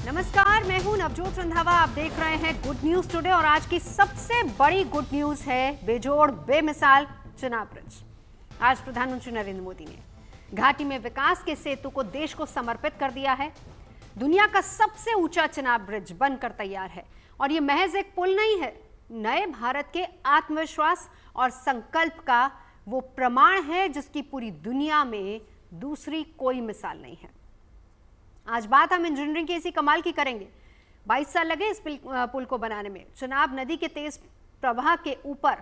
नमस्कार, मैं हूं नवजोत रंधावा। आप देख रहे हैं गुड न्यूज टुडे और आज की सबसे बड़ी गुड न्यूज है बेजोड़ बेमिसाल चिनाब ब्रिज। आज प्रधानमंत्री नरेंद्र मोदी ने घाटी में विकास के सेतु को देश को समर्पित कर दिया है। दुनिया का सबसे ऊंचा चिनाब ब्रिज बनकर तैयार है और ये महज एक पुल नहीं है, नए भारत के आत्मविश्वास और संकल्प का वो प्रमाण है जिसकी पूरी दुनिया में दूसरी कोई मिसाल नहीं है। आज बात हम इंजीनियरिंग की इसी कमाल की करेंगे। 22 साल लगे इस पुल को बनाने में। चिनाब नदी के तेज प्रवाह के ऊपर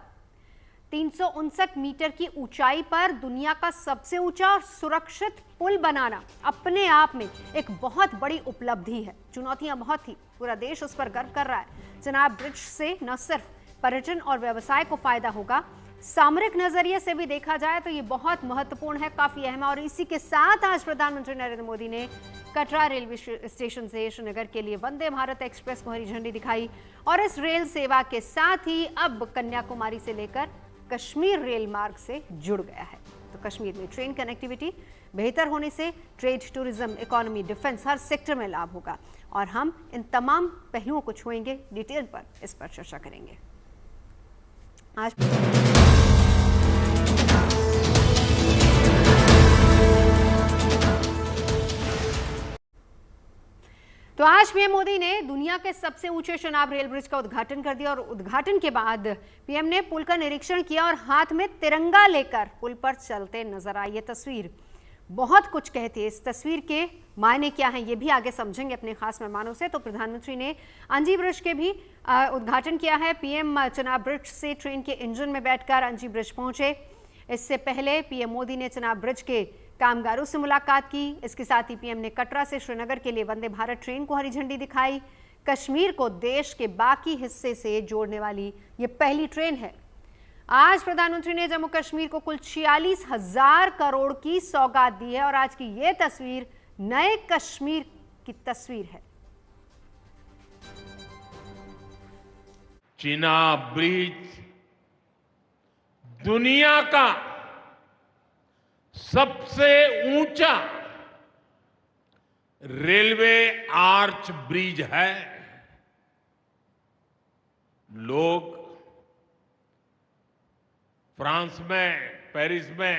359 मीटर की ऊंचाई पर दुनिया का सबसे ऊंचा और सुरक्षित पुल बनाना अपने आप में एक बहुत बड़ी उपलब्धि है। चुनौतियां बहुत थी, पूरा देश उस पर गर्व कर रहा है। चिनाब ब्रिज से न सिर्फ पर्यटन और व्यवसाय को फायदा होगा, सामरिक नजरिए से भी देखा जाए तो ये बहुत महत्वपूर्ण है, काफी अहम है। और इसी के साथ आज प्रधानमंत्री नरेंद्र मोदी ने कटरा रेलवे स्टेशन से श्रीनगर के लिए वंदे भारत एक्सप्रेस को हरी झंडी दिखाई और इस रेल सेवा के साथ ही अब कन्याकुमारी से लेकर कश्मीर रेल मार्ग से जुड़ गया है। तो कश्मीर में ट्रेन कनेक्टिविटी बेहतर होने से ट्रेड, टूरिज्म, इकोनॉमी, डिफेंस हर सेक्टर में लाभ होगा और हम इन तमाम पहलुओं को छुएंगे, डिटेल पर इस पर चर्चा करेंगे। आज तो आज पीएम मोदी ने दुनिया के सबसे ऊंचे चिनाब रेल ब्रिज का उद्घाटन कर दिया और उद्घाटन के बाद पीएम ने पुल का निरीक्षण किया और हाथ में तिरंगा लेकर पुल पर चलते नजर आई। ये तस्वीर बहुत कुछ कहती है। इस तस्वीर के मायने क्या हैं ये भी आगे समझेंगे अपने खास मेहमानों से। तो प्रधानमंत्री ने अंजी ब्रिज के भी उद्घाटन किया है। पीएम चिनाब ब्रिज से ट्रेन के इंजन में बैठकर अंजी ब्रिज पहुंचे। इससे पहले पीएम मोदी ने चिनाब ब्रिज के कामगारों से मुलाकात की। इसके साथ ही पीएम ने कटरा से श्रीनगर के लिए वंदे भारत ट्रेन को हरी झंडी दिखाई। कश्मीर को देश के बाकी हिस्से से जोड़ने वाली ये पहली ट्रेन है। आज प्रधानमंत्री ने जम्मू कश्मीर को कुल 46,000 करोड़ की सौगात दी है और आज की ये तस्वीर नए कश्मीर की तस्वीर है। चिनाब ब्रिज दुनिया का सबसे ऊंचा रेलवे आर्च ब्रिज है। लोग फ्रांस में, पेरिस में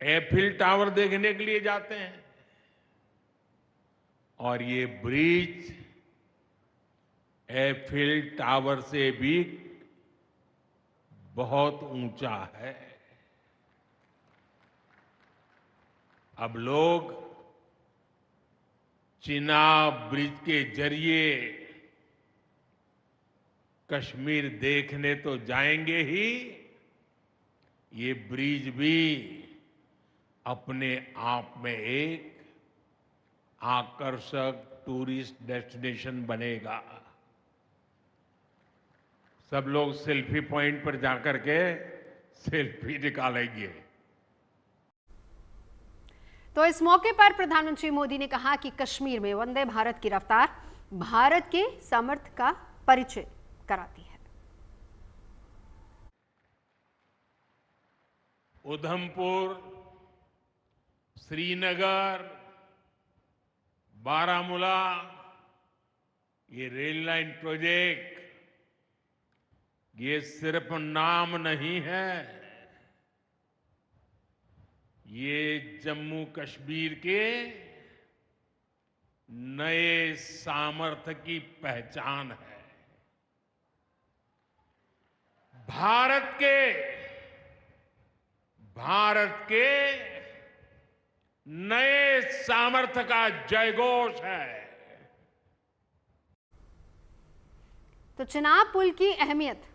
एफिल टावर देखने के लिए जाते हैं और ये ब्रिज एफिल टावर से भी बहुत ऊंचा है। अब लोग चिनाब ब्रिज के जरिए कश्मीर देखने तो जाएंगे ही, ये ब्रिज भी अपने आप में एक आकर्षक टूरिस्ट डेस्टिनेशन बनेगा। सब लोग सेल्फी पॉइंट पर जाकर के सेल्फी निकालेंगे। तो इस मौके पर प्रधानमंत्री मोदी ने कहा कि कश्मीर में वंदे भारत की रफ्तार भारत के सामर्थ्य का परिचय कराती है। उधमपुर, श्रीनगर, बारामूला, ये रेल लाइन प्रोजेक्ट ये सिर्फ नाम नहीं है, ये जम्मू कश्मीर के नए सामर्थ्य की पहचान है। भारत के नए सामर्थ्य का जयघोष है। तो चिनाब पुल की अहमियत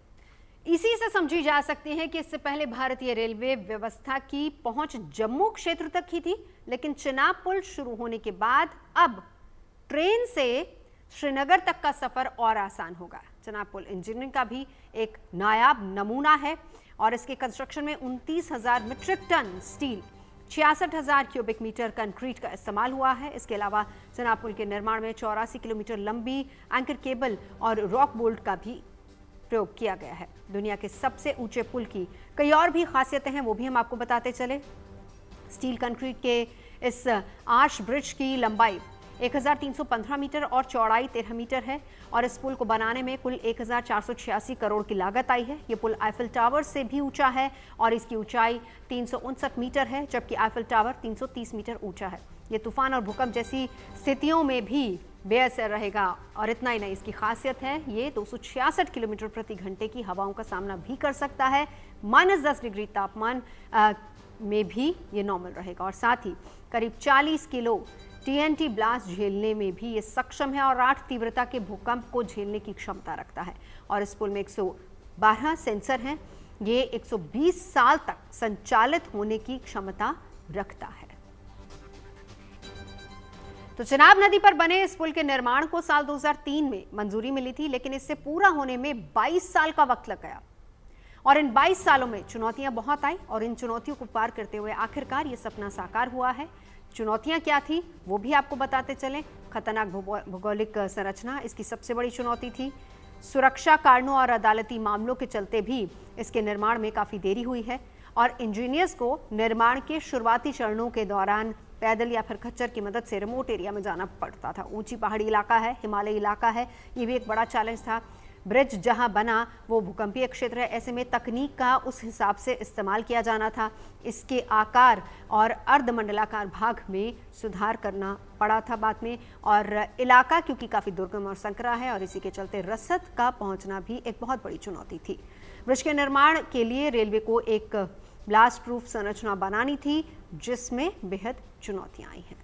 इसी से समझी जा सकती है कि इससे पहले भारतीय रेलवे व्यवस्था की पहुंच जम्मू क्षेत्र तक ही थी, लेकिन चिनाब पुल शुरू होने के बाद अब ट्रेन से श्रीनगर तक का सफर और आसान होगा। चिनाब पुल इंजीनियरिंग का भी एक नायाब नमूना है और इसके कंस्ट्रक्शन में 29,000 metric ton steel, 66,000 cubic metre concrete का इस्तेमाल हुआ है। इसके अलावा चिनाब पुल के निर्माण में 84 किलोमीटर लंबी एंकर केबल और रॉक बोल्ट का भी प्रयोग किया गया है। दुनिया के सबसे ऊंचे पुल की कई और भी खासियतें हैं, वो भी हम आपको बताते चले। स्टील कंक्रीट के इस आर्च ब्रिज की लंबाई 1315 मीटर और चौड़ाई 13 मीटर है और इस पुल को बनाने में कुल 1486 करोड़ की लागत आई है। ये पुल आईफिल टावर से भी ऊंचा है और इसकी ऊंचाई 359 मीटर है, जबकि आईफिल टावर 330 मीटर ऊंचा है। ये तूफान और भूकंप जैसी स्थितियों में भी बेअसर रहेगा और इतना ही नहीं, इसकी खासियत है ये 266 किलोमीटर प्रति घंटे की हवाओं का सामना भी कर सकता है। -10 डिग्री तापमान में भी ये नॉर्मल रहेगा और साथ ही करीब 40 किलो TNT ब्लास्ट झेलने में भी ये सक्षम है और 8 तीव्रता के भूकंप को झेलने की क्षमता रखता है। और इस पुल में 112 सेंसर हैं। ये 120 साल तक संचालित होने की क्षमता रखता है। तो चिनाब नदी पर बने इस पुल के निर्माण को साल 2003 में मंजूरी मिली थी, लेकिन इससे पूरा होने में 22 साल का वक्त लग गया और इन 22 सालों में चुनौतियां बहुत आई और इन चुनौतियों को पार करते हुए आखिरकार ये सपना साकार हुआ है। चुनौतियां क्या थी वो भी आपको बताते चलें। खतरनाक भौगोलिक संरचना इसकी सबसे बड़ी चुनौती थी। सुरक्षा कारणों और अदालती मामलों के चलते भी इसके निर्माण में काफ़ी देरी हुई है और इंजीनियर्स को निर्माण के शुरुआती चरणों के दौरान पैदल या फिर खच्चर की मदद से रिमोट एरिया में जाना पड़ता था। ऊंची पहाड़ी इलाका है, हिमालयी इलाका है, ये भी एक बड़ा चैलेंज था। ब्रिज जहां बना वो भूकंपीय क्षेत्र है, ऐसे में तकनीक का उस हिसाब से इस्तेमाल किया जाना था। इसके आकार और अर्धमंडलाकार भाग में सुधार करना पड़ा था बाद में, और इलाका क्योंकि काफ़ी दुर्गम और संकरा है और इसी के चलते रसद का पहुंचना भी एक बहुत बड़ी चुनौती थी। ब्रिज के निर्माण के लिए रेलवे को एक ब्लास्ट प्रूफ संरचना बनानी थी, जिसमें बेहद चुनौतियां आई हैं।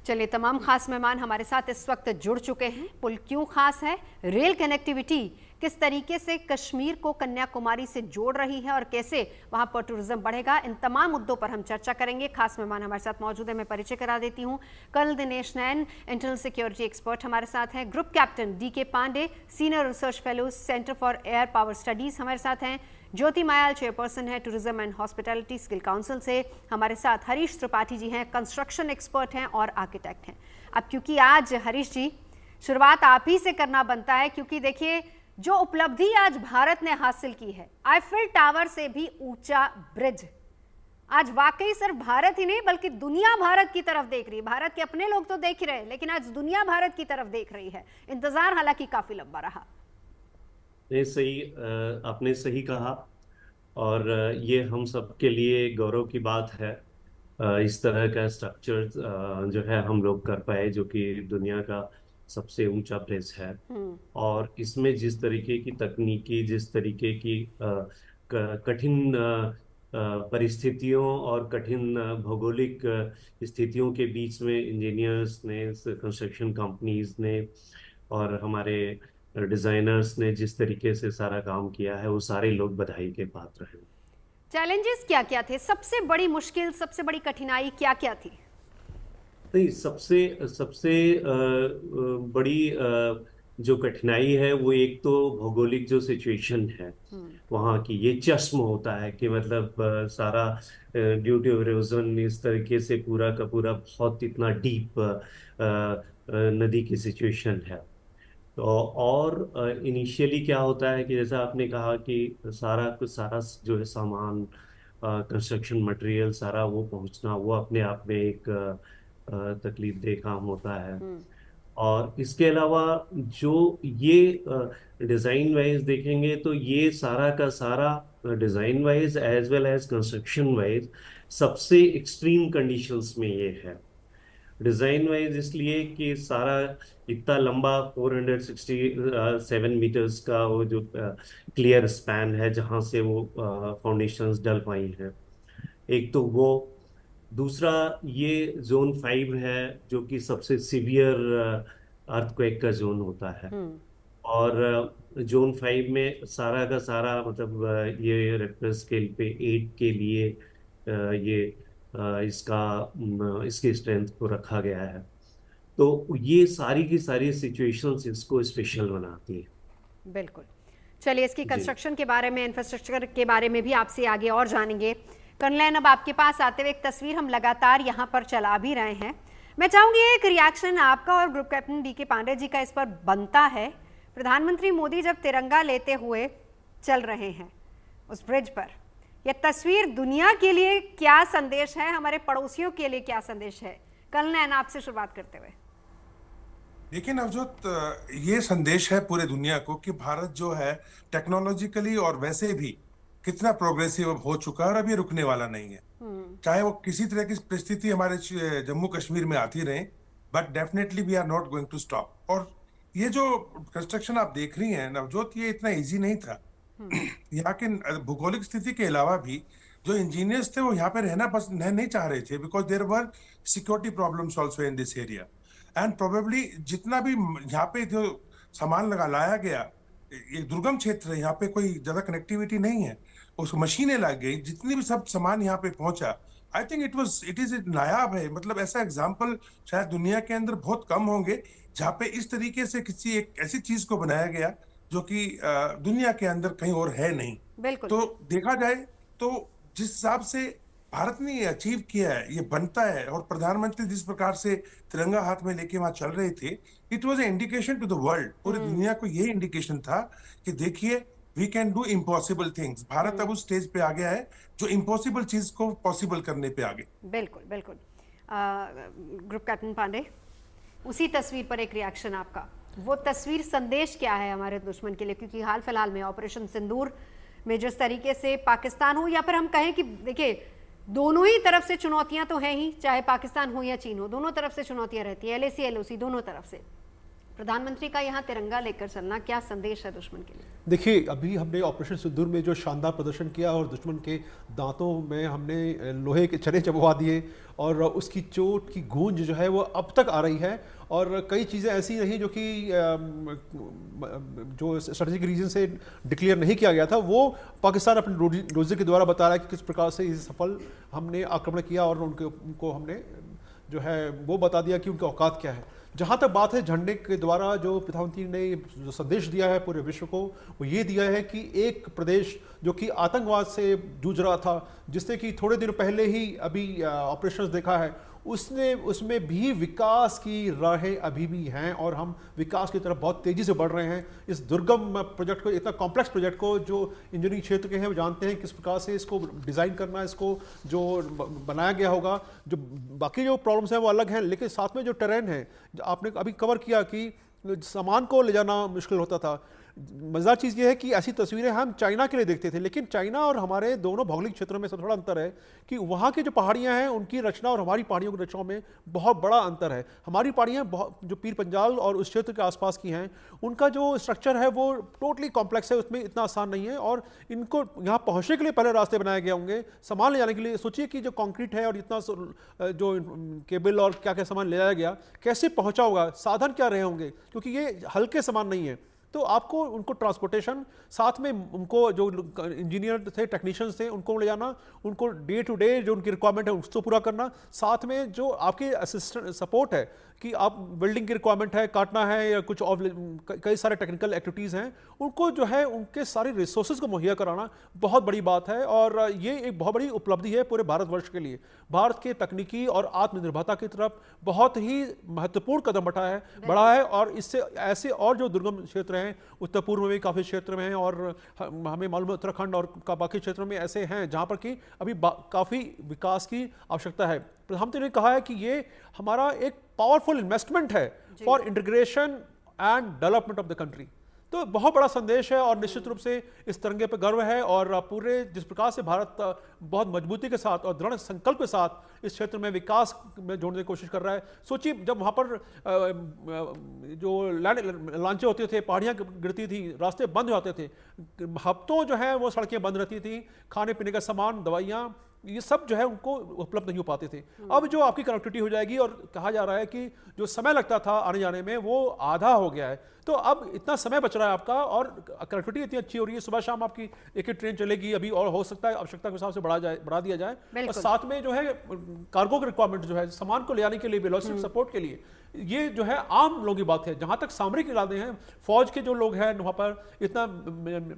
चलिए, तमाम खास मेहमान हमारे साथ इस वक्त जुड़ चुके हैं। पुल क्यों खास है, रेल कनेक्टिविटी किस तरीके से कश्मीर को कन्याकुमारी से जोड़ रही है और कैसे वहां पर टूरिज्म बढ़ेगा, इन तमाम मुद्दों पर हम चर्चा करेंगे। खास मेहमान हमारे साथ मौजूद है, मैं परिचय करा देती हूं। Colonel Dinesh Nain, internal security expert हमारे साथ हैं। Group captain DK Pandey, senior research fellow, centre for air power studies हमारे साथ हैं। ज्योति मायाल, चेयरपर्सन है tourism and hospitality skill council से। हमारे साथ हरीश त्रिपाठी जी हैं, कंस्ट्रक्शन एक्सपर्ट हैं और आर्किटेक्ट हैं। अब क्योंकि आज हरीश जी शुरुआत आप ही से करना बनता है, क्योंकि देखिए जो उपलब्धि आज भारत ने हासिल की है, आईफिल टावर से भी ऊंचा ब्रिज, आज वाकई सिर्फ भारत ही नहीं बल्कि दुनिया भारत की तरफ देख रही है। भारत के अपने लोग तो देख रहे हैं, लेकिन आज दुनिया भारत की तरफ देख रही है। इंतजार हालांकि काफी लंबा रहा। सही, आपने सही कहा और ये हम सबके लिए गौरव की बात है। इस तरह का स्ट्रक्चर जो है हम लोग कर पाए, जो कि दुनिया का सबसे ऊंचा ब्रिज है। और इसमें जिस तरीके की तकनीकी, जिस तरीके की कठिन परिस्थितियों और कठिन भौगोलिक स्थितियों के बीच में इंजीनियर्स ने, कंस्ट्रक्शन कंपनीज ने और हमारे डिजाइनर्स ने जिस तरीके से सारा काम किया है, वो सारे लोग बधाई के पात्र हैं। चैलेंजेस क्या क्या थे, सबसे बड़ी मुश्किल, सबसे बड़ी कठिनाई क्या क्या थी? नहीं, सबसे बड़ी जो कठिनाई है वो एक तो भौगोलिक जो सिचुएशन है वहाँ की, ये चश्म होता है कि मतलब सारा ड्यू टू इरोजन इस तरीके से पूरा का पूरा बहुत इतना डीप नदी की सिचुएशन है। तो और इनिशियली क्या होता है कि जैसा आपने कहा कि सारा जो है सामान, कंस्ट्रक्शन मटेरियल, सारा वो पहुंचना, वो अपने आप में एक तकलीफ दे काम होता है। और इसके अलावा जो ये डिज़ाइन वाइज देखेंगे तो ये सारा का सारा design wise as well as construction wise सबसे एक्सट्रीम कंडीशंस में ये है। डिज़ाइन वाइज इसलिए कि सारा इतना लंबा 467 मीटर्स का वो जो क्लियर स्पैन है जहाँ से वो फाउंडेशंस डल पाई हैं, एक तो वो। दूसरा ये जोन 5 है जो कि सबसे सीवियर अर्थक्वेक का जोन होता है। और जोन 5 में सारा का सारा मतलब ये रेक्टर स्केल पे 8 के लिए ये इसकी स्ट्रेंथ को रखा गया है। तो ये सारी की सारी सिचुएशंस इसको स्पेशल बनाती है। बिल्कुल। चलिए, इसकी कंस्ट्रक्शन के बारे में, इंफ्रास्ट्रक्चर के बारे में भी आपसे आगे और जानेंगे। कर्नल, अब आपके पास आते हुए एक तस्वीर हम लगातार यहाँ पर चला भी रहे हैं, मैं चाहूंगी एक रिएक्शन आपका और group captain DK Pandey ji का इस पर बनता है। प्रधानमंत्री मोदी जब तिरंगा लेते हुए चल रहे हैं उस ब्रिज पर, ये तस्वीर दुनिया के लिए क्या संदेश है, हमारे पड़ोसियों के लिए क्या संदेश है? कलनैन, आपसे शुरुआत करते हुए। देखिए नवजोत, ये संदेश है पूरे दुनिया को कि भारत जो है टेक्नोलॉजिकली और वैसे भी कितना प्रोग्रेसिव हो चुका है और अभी रुकने वाला नहीं है। चाहे वो किसी तरह की परिस्थिति हमारे जम्मू कश्मीर में आती रहे, but definitely we are not going to stop. और ये जो कंस्ट्रक्शन आप देख रही हैं नवजोत, ये इतना इजी नहीं था। यहाँ के भौगोलिक स्थिति के अलावा भी जो इंजीनियर्स थे वो यहाँ पे रहना नहीं चाह रहे थे, because there were security problems also in this area. And probably जितना भी यहाँ पे जो सामान लाया गया, ये दुर्गम क्षेत्र है, यहाँ पे कोई ज्यादा कनेक्टिविटी नहीं है, उस मशीनें लग गई, जितनी भी सब सामान यहाँ पे पहुंचा, आई थिंक इट इज नायाब है। मतलब ऐसा एग्जाम्पल शायद दुनिया के अंदर बहुत कम होंगे जहाँ पे इस तरीके से किसी एक ऐसी चीज को बनाया गया जो कि दुनिया के अंदर कहीं और है नहीं। बिल्कुल। तो देखा जाए तो जिस हिसाब से भारत ने ये अचीव किया है, ये बनता है, और प्रधानमंत्री जिस प्रकार से तिरंगा हाथ में लेके वहां चल रहे थे, it was a indication to the world. पूरी दुनिया को ये इंडिकेशन था कि देखिए we can do impossible things. Bharat अब उस स्टेज पे आ गया है जो इम्पॉसिबल चीज को पॉसिबल करने पे आ गया। बिल्कुल बिल्कुल। ग्रुप कैप्टन पांडे, उसी तस्वीर पर एक रिएक्शन आपका। वो तस्वीर संदेश क्या है हमारे दुश्मन के लिए? क्योंकि हाल फिलहाल में ऑपरेशन सिंदूर में जिस तरीके से पाकिस्तान हो, या फिर हम कहें कि देखिए दोनों ही तरफ से चुनौतियां तो हैं ही, चाहे पाकिस्तान हो या चीन हो, दोनों तरफ से चुनौतियां रहती है, LAC LOC दोनों तरफ से। प्रधानमंत्री का यहाँ तिरंगा लेकर चलना क्या संदेश है दुश्मन के लिए? देखिए, अभी हमने ऑपरेशन सिंदूर में जो शानदार प्रदर्शन किया और दुश्मन के दांतों में हमने लोहे के चने चबवा दिए, और उसकी चोट की गूंज जो है वो अब तक आ रही है। और कई चीज़ें ऐसी रही जो कि जो स्ट्रेटेजिक रीजन से डिक्लेयर नहीं किया गया था, वो पाकिस्तान अपने रोजे के द्वारा बता रहा है कि किस प्रकार से इस सफल हमने आक्रमण किया, और उनको हमने जो है वो बता दिया कि उनके औकात क्या है। जहाँ तक बात है झंडे के द्वारा जो प्रधानमंत्री ने जो संदेश दिया है पूरे विश्व को, वो ये दिया है कि एक प्रदेश जो कि आतंकवाद से जूझ रहा था, जिसने कि थोड़े दिन पहले ही अभी ऑपरेशंस देखा है, उसमें भी विकास की राहें अभी भी हैं, और हम विकास की तरफ बहुत तेज़ी से बढ़ रहे हैं। इस दुर्गम प्रोजेक्ट को, इतना कॉम्प्लेक्स प्रोजेक्ट को, जो इंजीनियरिंग क्षेत्र के हैं वो जानते हैं किस प्रकार से इसको डिज़ाइन करना, इसको जो बनाया गया होगा। जो बाकी जो प्रॉब्लम्स हैं वो अलग हैं, लेकिन साथ में जो टेरेन है, आपने अभी कवर किया कि सामान को ले जाना मुश्किल होता था। मज़ेदार चीज़ ये है कि ऐसी तस्वीरें हम चाइना के लिए देखते थे, लेकिन चाइना और हमारे दोनों भौगोलिक क्षेत्रों में सब थोड़ा अंतर है कि वहाँ की जो पहाड़ियाँ हैं उनकी रचना और हमारी पहाड़ियों की रचनाओं में बहुत बड़ा अंतर है। हमारी पहाड़ियाँ बहुत जो पीर पंजाल और उस क्षेत्र के आसपास की हैं, उनका जो स्ट्रक्चर है वो टोटली कॉम्प्लेक्स है, उसमें इतना आसान नहीं है, और इनको यहाँ पहुँचने के लिए पहले रास्ते बनाए गए होंगे। सामान ले जाने के लिए सोचिए कि जो कंक्रीट है और इतना जो केबल और क्या क्या सामान ले जाया गया, कैसे पहुँचा होगा, साधन क्या रहे होंगे, क्योंकि ये हल्के सामान नहीं है। तो आपको उनको ट्रांसपोर्टेशन, साथ में उनको जो इंजीनियर थे, टेक्नीशियंस थे, उनको ले जाना, उनको डे टू डे जो उनकी रिक्वायरमेंट है उसको पूरा करना, साथ में जो आपके असिस्टेंट सपोर्ट है कि आप बिल्डिंग की रिक्वायरमेंट है, काटना है, या कुछ और कई सारे टेक्निकल एक्टिविटीज़ हैं, उनको जो है उनके सारे रिसोर्सेज को मुहैया कराना बहुत बड़ी बात है। और ये एक बहुत बड़ी उपलब्धि है पूरे भारतवर्ष के लिए। भारत के तकनीकी और आत्मनिर्भरता की तरफ बहुत ही महत्वपूर्ण कदम बढ़ा है, और इससे ऐसे और जो दुर्गम क्षेत्र हैं, उत्तर पूर्व में भी काफ़ी क्षेत्र में हैं, और हमें मालूम है उत्तराखंड और बाकी क्षेत्रों में ऐसे हैं जहाँ पर कि अभी काफ़ी विकास की आवश्यकता है। प्रधानमंत्री ने कहा है कि ये हमारा एक पावरफुल इन्वेस्टमेंट है for integration and development of the country. तो बहुत बड़ा संदेश है, और निश्चित रूप से इस तिरंगे पर गर्व है, और पूरे जिस प्रकार से भारत बहुत मजबूती के साथ और दृढ़ संकल्प के साथ इस क्षेत्र में विकास में जोड़ने की कोशिश कर रहा है। सोचिए, जब वहाँ पर जो लांचे होते थे, पहाड़ियाँ गिरती थी, रास्ते बंद हो जाते थे, हफ्तों जो है वो सड़कें बंद रहती थी, खाने पीने का सामान, दवाइयाँ, ये सब जो है उनको उपलब्ध नहीं हो पाते थे। अब जो आपकी कनेक्टिविटी हो जाएगी, और कहा जा रहा है कि जो समय लगता था आने जाने में वो आधा हो गया है, तो अब इतना समय बच रहा है आपका, और कनेक्टिविटी इतनी अच्छी हो रही है, सुबह शाम आपकी एक ही ट्रेन चलेगी अभी, और हो सकता है आवश्यकता के हिसाब से बढ़ा दिया जाए। और साथ में जो है कार्गो की रिक्वायरमेंट जो है, सामान को ले जाने के लिए, लॉजिस्टिक सपोर्ट के लिए, ये जो है आम लोगों की बात है। जहाँ तक सामरिक इरादे हैं, फौज के जो लोग हैं वहाँ पर, इतना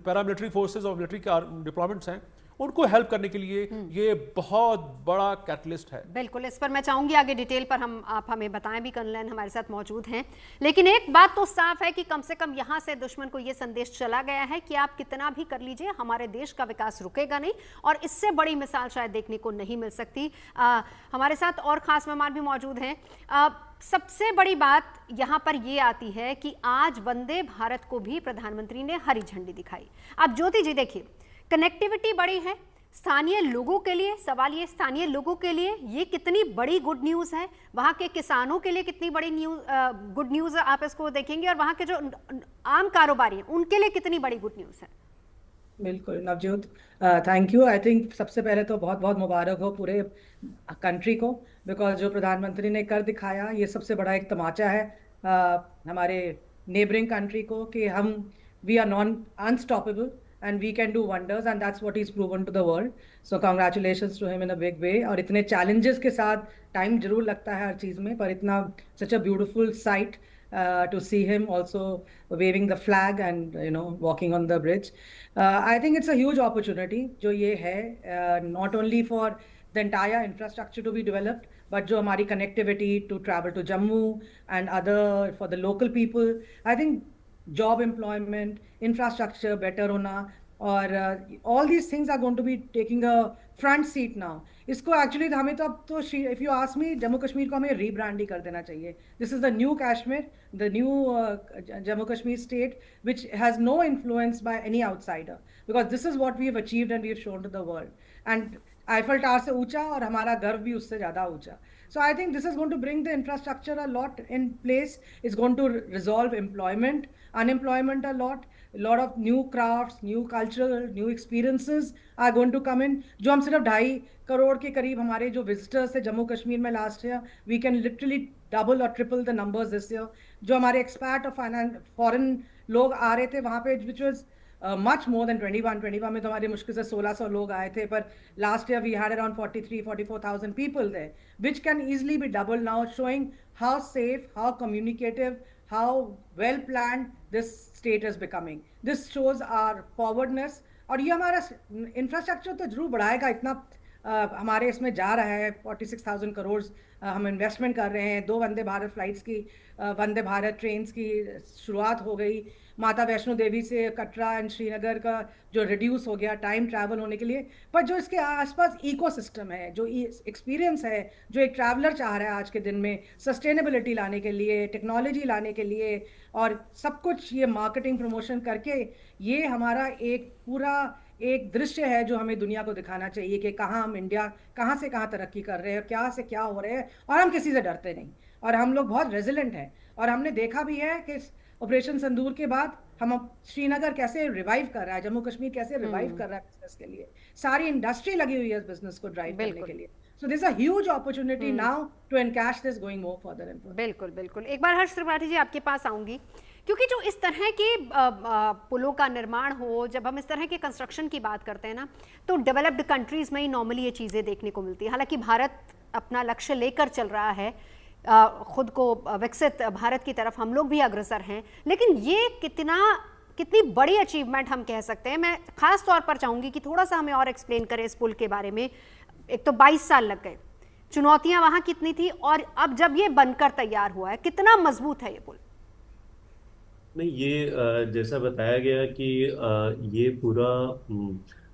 पैरामिलिट्री फोर्सेज और मिलिट्री के डिप्लॉयमेंट्स हैं, उनको हेल्प करने के लिए ये बहुत बड़ा कैटलिस्ट है। बिल्कुल, इस पर मैं चाहूंगी आगे डिटेल पर आप हमें बताएं भी। कर्नल हमारे साथ मौजूद हैं, लेकिन एक बात तो साफ है कि कम से कम यहां से दुश्मन को यह संदेश चला गया है कि आप कितना भी कर लीजिए, हमारे देश का विकास रुकेगा नहीं, और इससे बड़ी मिसाल शायद देखने को नहीं मिल सकती। हमारे साथ और खास मेहमान भी मौजूद हैं। सबसे बड़ी बात यहां पर यह आती है कि आज वंदे भारत को भी प्रधानमंत्री ने हरी झंडी दिखाई। अब ज्योति जी देखिए, कनेक्टिविटी बड़ी है स्थानीय लोगों के लिए, सवाल ये स्थानीय लोगों के लिए ये कितनी बड़ी गुड न्यूज़ है, वहाँ के किसानों के लिए कितनी बड़ी गुड न्यूज़ आप इसको देखेंगे, और वहाँ के जो आम कारोबारी हैं उनके लिए कितनी बड़ी गुड न्यूज़ है। बिल्कुल Navjot, thank you. I think सबसे पहले तो बहुत बहुत मुबारक हो पूरे कंट्री को, बिकॉज जो प्रधानमंत्री ने कर दिखाया ये सबसे बड़ा एक तमाचा है हमारे नेबरिंग कंट्री को कि हम we are non unstoppable and we can do wonders, and that's what he's proven to the world. So congratulations to him in a big way. और इतने challenges के साथ time जरूर लगता है हर चीज़ में, पर इतना such a beautiful sight to see him also waving the flag and walking on the bridge. I think it's a huge opportunity जो ये है, not only for the entire infrastructure to be developed, but जो हमारी connectivity to travel to Jammu and other for the local people. I think job employment, infrastructure better होना, और all these things are going to be taking a front seat now. इसको actually हमें तो अब तो if you ask me, Jammu Kashmir को हमें rebrand ही कर देना चाहिए. This is the new Kashmir, the new Jammu Kashmir state, which has no influence by any outsider, because this is what we have achieved and we have shown to the world. And Eiffel Tower से ऊंचा और हमारा गर्व भी उससे ज़्यादा ऊंचा. So I think this is going to bring the infrastructure a lot in place. It's going to resolve unemployment a lot of new crafts, new cultural, new experiences are going to come in. जो हम सिर्फ 2.5 करोड़ के करीब हमारे जो visitors थे जम्मू कश्मीर में last year, we can literally double or triple the numbers this year. जो हमारे expat और foreign लोग आ रहे थे वहाँ पे, which was much more than 21 में तो हमारे मुश्किल से 1600 लोग आए थे, पर last year we had around 43,000-44,000 people there, which can easily be doubled now, showing how safe, how communicative, how well planned this state is becoming. This shows our forwardness, और ये हमारा इंफ्रास्ट्रक्चर तो जरूर बढ़ाएगा, इतना हमारे इसमें जा रहा है 46,000 करोड़ हम इन्वेस्टमेंट कर रहे हैं। 2 वंदे भारत फ्लाइट्स की, वंदे भारत ट्रेन्स की शुरुआत हो गई। माता वैष्णो देवी से कटरा एंड श्रीनगर का जो रिड्यूस हो गया टाइम ट्रैवल होने के लिए, पर जो इसके आसपास इकोसिस्टम है, जो एक्सपीरियंस है, जो एक ट्रैवलर चाह रहा है आज के दिन में सस्टेनेबिलिटी लाने के लिए, टेक्नोलॉजी लाने के लिए, और सब कुछ ये मार्केटिंग प्रमोशन करके, ये हमारा एक पूरा एक दृश्य है जो हमें दुनिया को दिखाना चाहिए कि कहाँ हम इंडिया कहाँ से कहाँ तरक्की कर रहे हैं, क्या से क्या हो रहे हैं, और हम किसी से डरते नहीं, और हम लोग बहुत रेजिलेंट हैं। और हमने देखा भी है कि ऑपरेशन सिंदूर के बाद हम श्रीनगर कैसे रिवाइव कर रहा है, जम्मू कश्मीर कैसे रिवाइव कर रहा है बिजनेस के लिए, सारी इंडस्ट्री लगी हुई है इस बिजनेस को ड्राइव करने के लिए। So there's a huge opportunity now to encash this going more further and further. बिल्कुल बिल्कुल। एक बार हर्ष त्रिपाठी जी आपके पास आऊंगी, क्योंकि जो इस तरह के पुलों का निर्माण हो, जब हम इस तरह के कंस्ट्रक्शन की बात करते हैं ना, तो डेवलप्ड कंट्रीज में ही नॉर्मली ये चीज़ें देखने को मिलती है। हालांकि भारत अपना लक्ष्य लेकर चल रहा है, खुद को विकसित भारत की तरफ हम लोग भी अग्रसर हैं, लेकिन ये कितनी बड़ी अचीवमेंट हम कह सकते हैं। मैं खास तौर पर चाहूँगी कि थोड़ा सा हमें और एक्सप्लेन करें इस पुल के बारे में। एक तो 22 साल लग गए, चुनौतियां वहां कितनी थी, और अब जब ये बनकर तैयार हुआ है कितना मजबूत है ये पुल? नहीं, ये जैसा बताया गया कि ये पूरा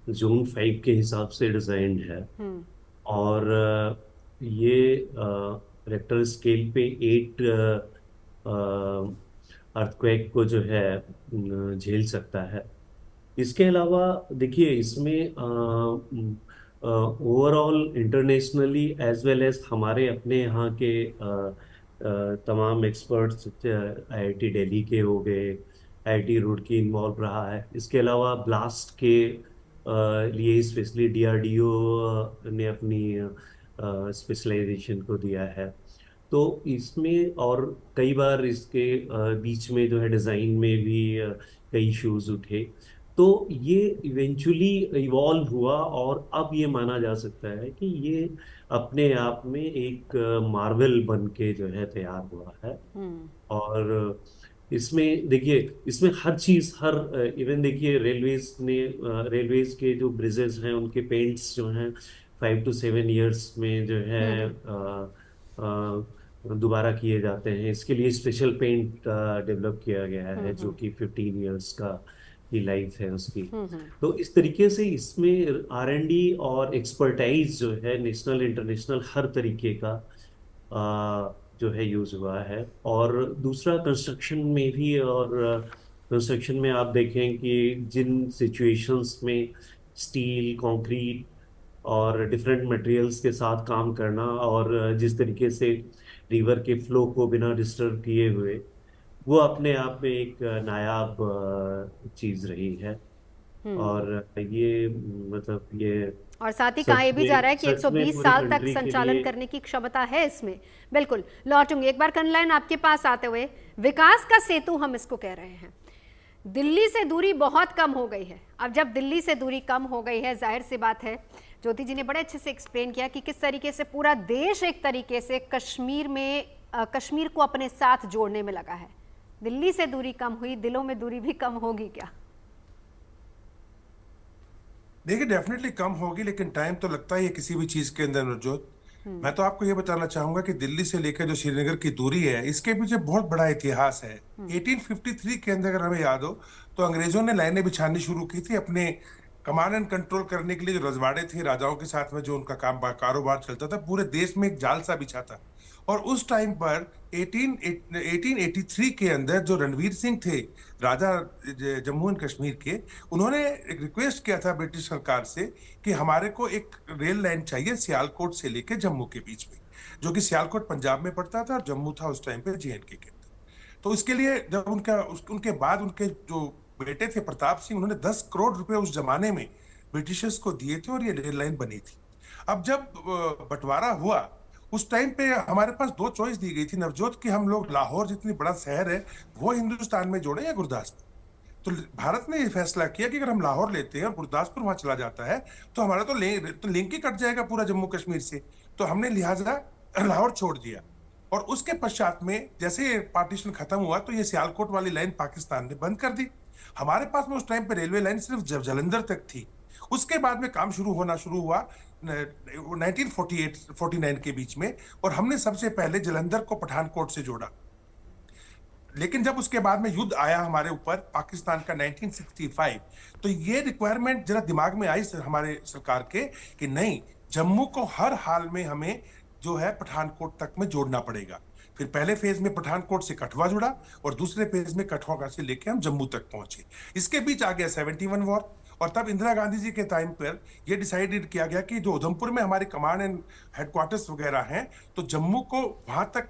जोन 5 के हिसाब से डिजाइन है, और ये रेक्टर स्केल पे 8 अर्थक्वेक को जो है झेल सकता है। इसके अलावा देखिए, इसमें overall internationally as well as हमारे अपने यहाँ के तमाम एक्सपर्ट्स, IIT दिल्ली के हो गए, IIT रुड़की इन्वॉल्व रहा है। इसके अलावा ब्लास्ट के लिए स्पेशली DRDO ने अपनी स्पेशलाइजेशन को दिया है। तो इसमें और कई बार इसके बीच में जो है डिज़ाइन में भी कई इश्यूज उठे, तो ये इवेंचुअली इवॉल्व हुआ, और अब ये माना जा सकता है कि ये अपने आप में एक मार्वल बन के जो है तैयार हुआ है। और इसमें देखिए, इसमें हर चीज, हर इवन देखिए रेलवेज के जो ब्रिजेस हैं उनके पेंट्स जो हैं 5 to 7 years में जो है दोबारा किए जाते हैं। इसके लिए स्पेशल पेंट डेवलप किया गया है जो कि 15 years का की लाइफ है उसकी। तो इस तरीके से इसमें R&D और एक्सपर्टाइज जो है नेशनल इंटरनेशनल हर तरीके का जो है यूज हुआ है। और दूसरा कंस्ट्रक्शन में भी, और कंस्ट्रक्शन में आप देखें कि जिन सिचुएशंस में स्टील, कंक्रीट और डिफरेंट मटेरियल्स के साथ काम करना, और जिस तरीके से रिवर के फ्लो को बिना डिस्टर्ब किए हुए, वो अपने आप में एक नायाब चीज रही है। और ये मतलब ये और साथ ही कहा यह भी जा रहा है कि सच में 120 पूरी साल तक कंट्री के संचालन लिए करने की क्षमता है इसमें। बिल्कुल लौटूंगी एक बार कनलाइन आपके पास आते हुए। विकास का सेतु हम इसको कह रहे हैं, दिल्ली से दूरी बहुत कम हो गई है। अब जब दिल्ली से दूरी कम हो गई है, जाहिर सी बात है, ज्योति जी ने बड़े अच्छे से एक्सप्लेन किया कि किस तरीके से पूरा देश एक तरीके से कश्मीर को अपने साथ जोड़ने में लगा है। दिल्ली से दूरी कम हुई, दिलों में दूरी भी कम होगी क्या? देखिए डेफिनेटली कम होगी, लेकिन टाइम तो लगता ही है किसी भी चीज के अंदर नवजोत। मैं तो आपको ये बताना चाहूंगा कि दिल्ली से लेकर जो श्रीनगर की दूरी है, इसके पीछे बहुत बड़ा इतिहास है। 1853 के अंदर अगर हमें याद हो तो अंग्रेजों ने लाइनें बिछानी शुरू की थी अपने कमांड एंड कंट्रोल करने के लिए। जो रजवाड़े थे राजाओं के साथ में, जो उनका कारोबार चलता था, पूरे देश में एक जाल सा बिछा था। और उस टाइम पर 1883 के अंदर जो रणवीर सिंह थे, राजा जम्मू एंड कश्मीर के, उन्होंने एक रिक्वेस्ट किया था ब्रिटिश सरकार से कि हमारे को एक रेल लाइन चाहिए सियालकोट से लेके जम्मू के बीच में, जो कि सियालकोट पंजाब में पड़ता था और जम्मू था उस टाइम पे J&K के अंदर। तो इसके लिए जब उनके बाद उनके जो बेटे थे प्रताप सिंह, उन्होंने 10 करोड़ रुपए उस जमाने में ब्रिटिशर्स को दिए थे और ये रेल लाइन बनी थी। अब जब बंटवारा हुआ उस टाइम पे हमारे पास 2 चॉइस दी गई थी नवजोत, कि हम लोग लाहौर जितनी बड़ा शहर है वो हिंदुस्तान में जोड़े या गुरदासपुर। तो भारत ने ये फैसला किया कि अगर हम लाहौर लेते हैं और गुरदासपुर वहां चला जाता है तो हमारा तो लिंक ही कट जाएगा पूरा जम्मू कश्मीर से। तो हमने लिहाजा लाहौर छोड़ दिया। और उसके पश्चात में जैसे पार्टीशन खत्म हुआ तो ये सियालकोट वाली लाइन पाकिस्तान ने बंद कर दी। हमारे पास में उस टाइम पे रेलवे लाइन सिर्फ जालंधर तक थी। उसके बाद में काम शुरू हुआ 1948-49 के बीच में, और हमने सबसे पहले जालंधर को पठानकोट से जोड़ा। लेकिन जब उसके बाद में युद्ध आया हमारे ऊपर पाकिस्तान का 1965, तो ये रिक्वायरमेंट जरा दिमाग में आई हमारे सरकार के कि नहीं, जम्मू को हर हाल में हमें जो है पठानकोट तक में जोड़ना पड़ेगा। फिर पहले फेज में पठानकोट से कठुआ जुड़ा और दूसरे फेज में कठुआ से लेके हम जम्मू तक पहुंचे। इसके बीच आ गया 71 वॉर, और तब इंदिरा गांधी जी के टाइम पर यह डिसाइडेड किया गया कि जो उधमपुर में हमारे कमांड एंड हेडक्वार्टर्स वगैरह हैं, तो जम्मू को वहां तक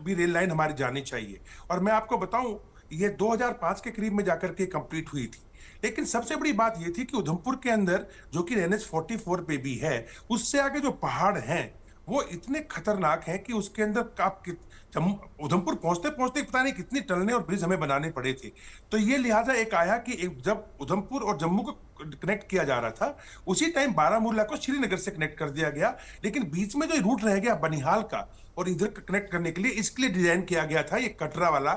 भी रेल लाइन हमारी जानी चाहिए। और मैं आपको बताऊं, ये 2005 के करीब में जाकर के कंप्लीट हुई थी। लेकिन सबसे बड़ी बात यह थी कि उधमपुर के अंदर, जो कि NH-44 पे भी है, उससे आगे जो पहाड़ हैं वो इतने खतरनाक हैं कि उसके अंदर आप उधमपुर पहुंचते पहुंचते पता नहीं कितनी टनलें और ब्रिज हमें बनाने पड़े थे। तो ये लिहाजा एक आया कि जब उधमपुर और जम्मू को कनेक्ट किया जा रहा था, उसी टाइम बारामूला को श्रीनगर से कनेक्ट कर दिया गया। लेकिन बीच में जो रूट रह गया बनिहाल का और इधर कनेक्ट करने के लिए, इसके लिए डिजाइन किया गया था ये कटरा वाला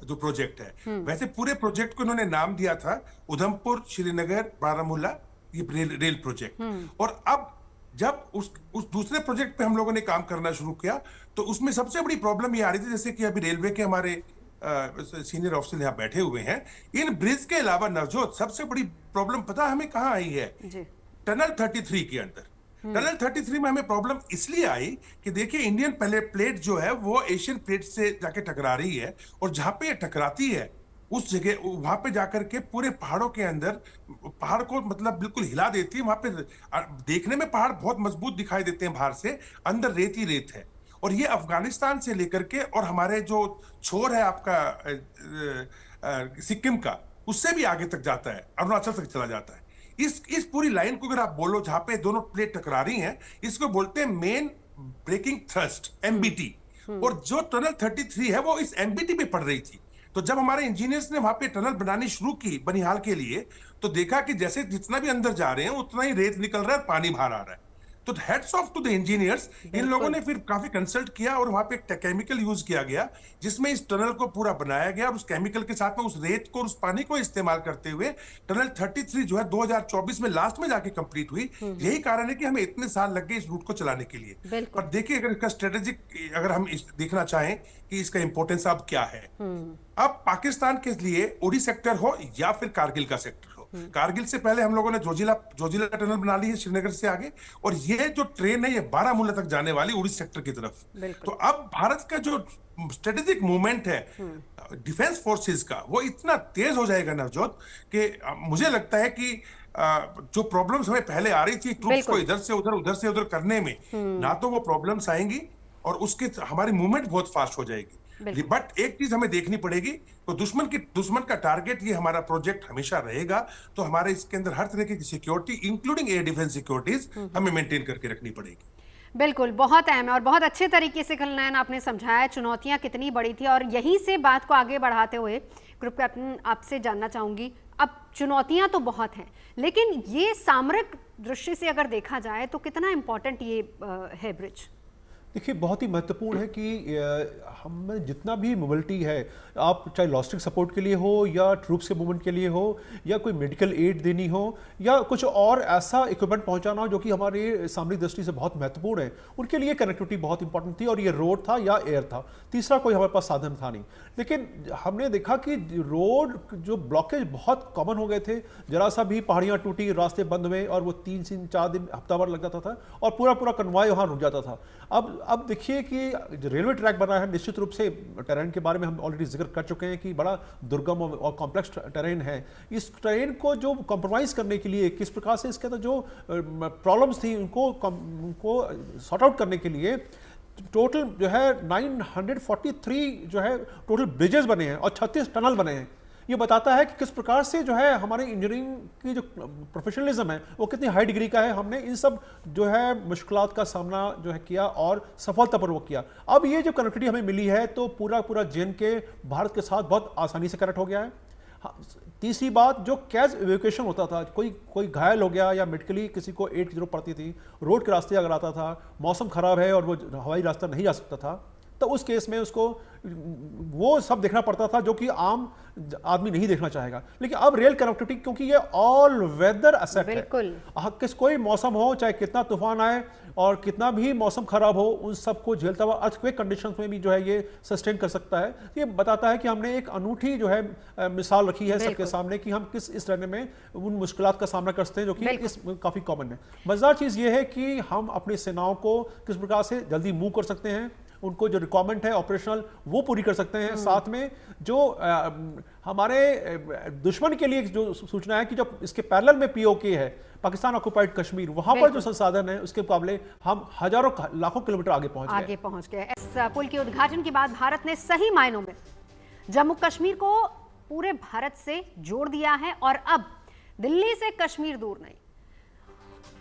जो प्रोजेक्ट है। वैसे पूरे प्रोजेक्ट को इन्होंने नाम दिया था उधमपुर श्रीनगर बारामूला ये रेल प्रोजेक्ट। और अब जब उस दूसरे प्रोजेक्ट पे हम लोगों ने काम करना शुरू किया, तो उसमें सबसे बड़ी प्रॉब्लम ये आ रही थी, जैसे कि अभी रेलवे के हमारे सीनियर ऑफिसर यहाँ बैठे हुए हैं, इन ब्रिज के अलावा नवजोत सबसे बड़ी प्रॉब्लम पता हमें कहाँ आई है? टनल 33 के अंदर। टनल 33 में हमें प्रॉब्लम इसलिए आई कि देखिए, इंडियन पहले प्लेट जो है वो एशियन प्लेट से जाके टकरा रही है, और जहां पे ये टकराती है उस जगह वहां पे जाकर के पूरे पहाड़ों के अंदर पहाड़ को मतलब बिल्कुल हिला देती है। वहां पे देखने में पहाड़ बहुत मजबूत दिखाई देते हैं बाहर से, अंदर रेत ही रेत है। और ये अफगानिस्तान से लेकर के और हमारे जो छोर है आपका सिक्किम का, उससे भी आगे तक जाता है, अरुणाचल तक चला जाता है। इस पूरी लाइन को अगर आप बोलो जहां पे दोनों प्लेट टकरा रही हैं, इसको बोलते हैं मेन ब्रेकिंग थ्रस्ट, MBT। और जो टनल 33 है वो इस MBT पे पड़ रही थी। तो जब हमारे इंजीनियर्स ने वहां पे टनल बनानी शुरू की बनिहाल के लिए, तो देखा कि जैसे जितना भी अंदर जा रहे हैं उतना ही रेत निकल रहा है, पानी बाहर आ रहा है। तो heads off to the engineers. इन लोगों ने फिर काफी कंसल्ट किया और वहां पे एक केमिकल यूज किया गया जिसमें इस टनल को पूरा बनाया गया, और उस केमिकल के साथ में उस रेत को और उस पानी को इस्तेमाल करते हुए टनल 33 जो है 2024 में लास्ट में जाके कंप्लीट हुई। यही कारण है कि हमें इतने साल लग गए इस रूट को चलाने के लिए। और देखिए, अगर इसका स्ट्रेटेजिक अगर हम देखना चाहें कि इसका इंपॉर्टेंस अब क्या है, अब पाकिस्तान के लिए उड़ी सेक्टर हो या फिर कारगिल का सेक्टर हो, कारगिल से पहले हम लोगों ने जोजिला टनल बना ली है श्रीनगर से आगे, और ये जो ट्रेन है ये बारामूला तक जाने वाली उड़ी सेक्टर की तरफ। तो अब भारत का जो स्ट्रेटेजिक मूवमेंट है डिफेंस फोर्सेस का, वो इतना तेज हो जाएगा नवजोत कि मुझे लगता है कि जो प्रॉब्लम्स हमें पहले आ रही थी ट्रूप्स को इधर से उधर करने में, ना तो वो प्रॉब्लम्स आएंगी और उसके हमारी मूवमेंट बहुत फास्ट हो जाएगी। बट एक चीज हमें देखनी पड़ेगी, तो दुश्मन का टारगेट ये हमारा प्रोजेक्ट हमेशा रहेगा, तो हमारे इसके अंदर हर तरह की security including air defence securities हमें मेंटेन करके रखनी पड़ेगी। बिल्कुल, बहुत अहम है और बहुत अच्छे तरीके से खलनायन आपने समझाया चुनौतियां कितनी बड़ी थी। और यहीं से बात को आगे बढ़ाते हुए ग्रुप कैप्टन आपसे जानना चाहूंगी, अब चुनौतियां तो बहुत हैं, लेकिन ये सामरिक दृष्टि से अगर देखा जाए तो कितना इंपॉर्टेंट ये है ब्रिज? देखिए, बहुत ही महत्वपूर्ण है कि हम जितना भी मोबिलिटी है, आप चाहे लॉजिस्टिक सपोर्ट के लिए हो या ट्रूप्स के मूवमेंट के लिए हो या कोई मेडिकल एड देनी हो या कुछ और ऐसा इक्विपमेंट पहुंचाना हो जो कि हमारे सामरिक दृष्टि से बहुत महत्वपूर्ण है, उनके लिए कनेक्टिविटी बहुत इंपॉर्टेंट थी। और ये रोड था या एयर था, तीसरा कोई हमारे पास साधन था नहीं। लेकिन हमने देखा कि रोड जो ब्लॉकेज बहुत कॉमन हो गए थे, जरा सा भी पहाड़ियाँ टूटी, रास्ते बंद हुए और वो 3-4 दिन हफ्ता भर लग जाता था और पूरा कन्वॉय वहाँ रुक जाता था। अब देखिए कि जो रेलवे ट्रैक बना है, निश्चित रूप से टेरेन के बारे में हम ऑलरेडी जिक्र कर चुके हैं कि बड़ा दुर्गम और कॉम्प्लेक्स टेरेन है। इस टेरेन को जो कॉम्प्रोमाइज़ करने के लिए किस प्रकार से इसके अंदर जो प्रॉब्लम्स थी उनको सॉर्ट आउट करने के लिए टोटल जो है 943 जो है टोटल ब्रिजेस बने हैं और 36 टनल बने हैं। ये बताता है कि किस प्रकार से जो है हमारे इंजीनियरिंग की जो प्रोफेशनलिज्म है वो कितनी हाई डिग्री का है। हमने इन सब जो है मुश्किलात का सामना जो है किया और सफलतापूर्वक किया। अब ये जो कनेक्टिविटी हमें मिली है तो पूरा JNK भारत के साथ बहुत आसानी से कनेक्ट हो गया है। तीसरी बात, जो कैश इवैक्यूएशन होता था, कोई घायल हो गया या मेडिकली किसी को एड की जरूरत पड़ती थी, रोड के रास्ते अगर आता था, मौसम खराब है और वो हवाई रास्ता नहीं जा सकता था, तो उस केस में उसको वो सब देखना पड़ता था जो कि आम आदमी नहीं देखना चाहेगा। लेकिन अब रेल कनेक्टिविटी, क्योंकि ये ऑल वेदर एसेट है, किस कोई मौसम हो, चाहे कितना तूफान आए और कितना भी मौसम खराब हो, उन सबको झेलता हुआ अर्थक्वेक कंडीशंस में भी जो है ये सस्टेन कर सकता है। ये बताता है कि हमने एक अनूठी जो है मिसाल रखी है सबके सामने कि हम किस इस तरह में उन मुश्किलात का सामना कर सकते हैं जो कि इस काफी कॉमन है। मजेदार चीज ये है कि हम अपनी सेनाओं को किस प्रकार से जल्दी मूव कर सकते हैं, उनको जो रिक्वायरमेंट है ऑपरेशनल वो पूरी कर सकते हैं। साथ में जो हमारे दुश्मन के लिए जो सूचना है कि जो इसके पैरेलल में POK है, पाकिस्तान ऑक्युपाइड कश्मीर, वहां पर जो संसाधन है उसके मुकाबले हम हजारों लाखों किलोमीटर आगे पहुंच गए। इस पुल के उद्घाटन के बाद भारत ने सही मायनों में जम्मू कश्मीर को पूरे भारत से जोड़ दिया है और अब दिल्ली से कश्मीर दूर नहीं,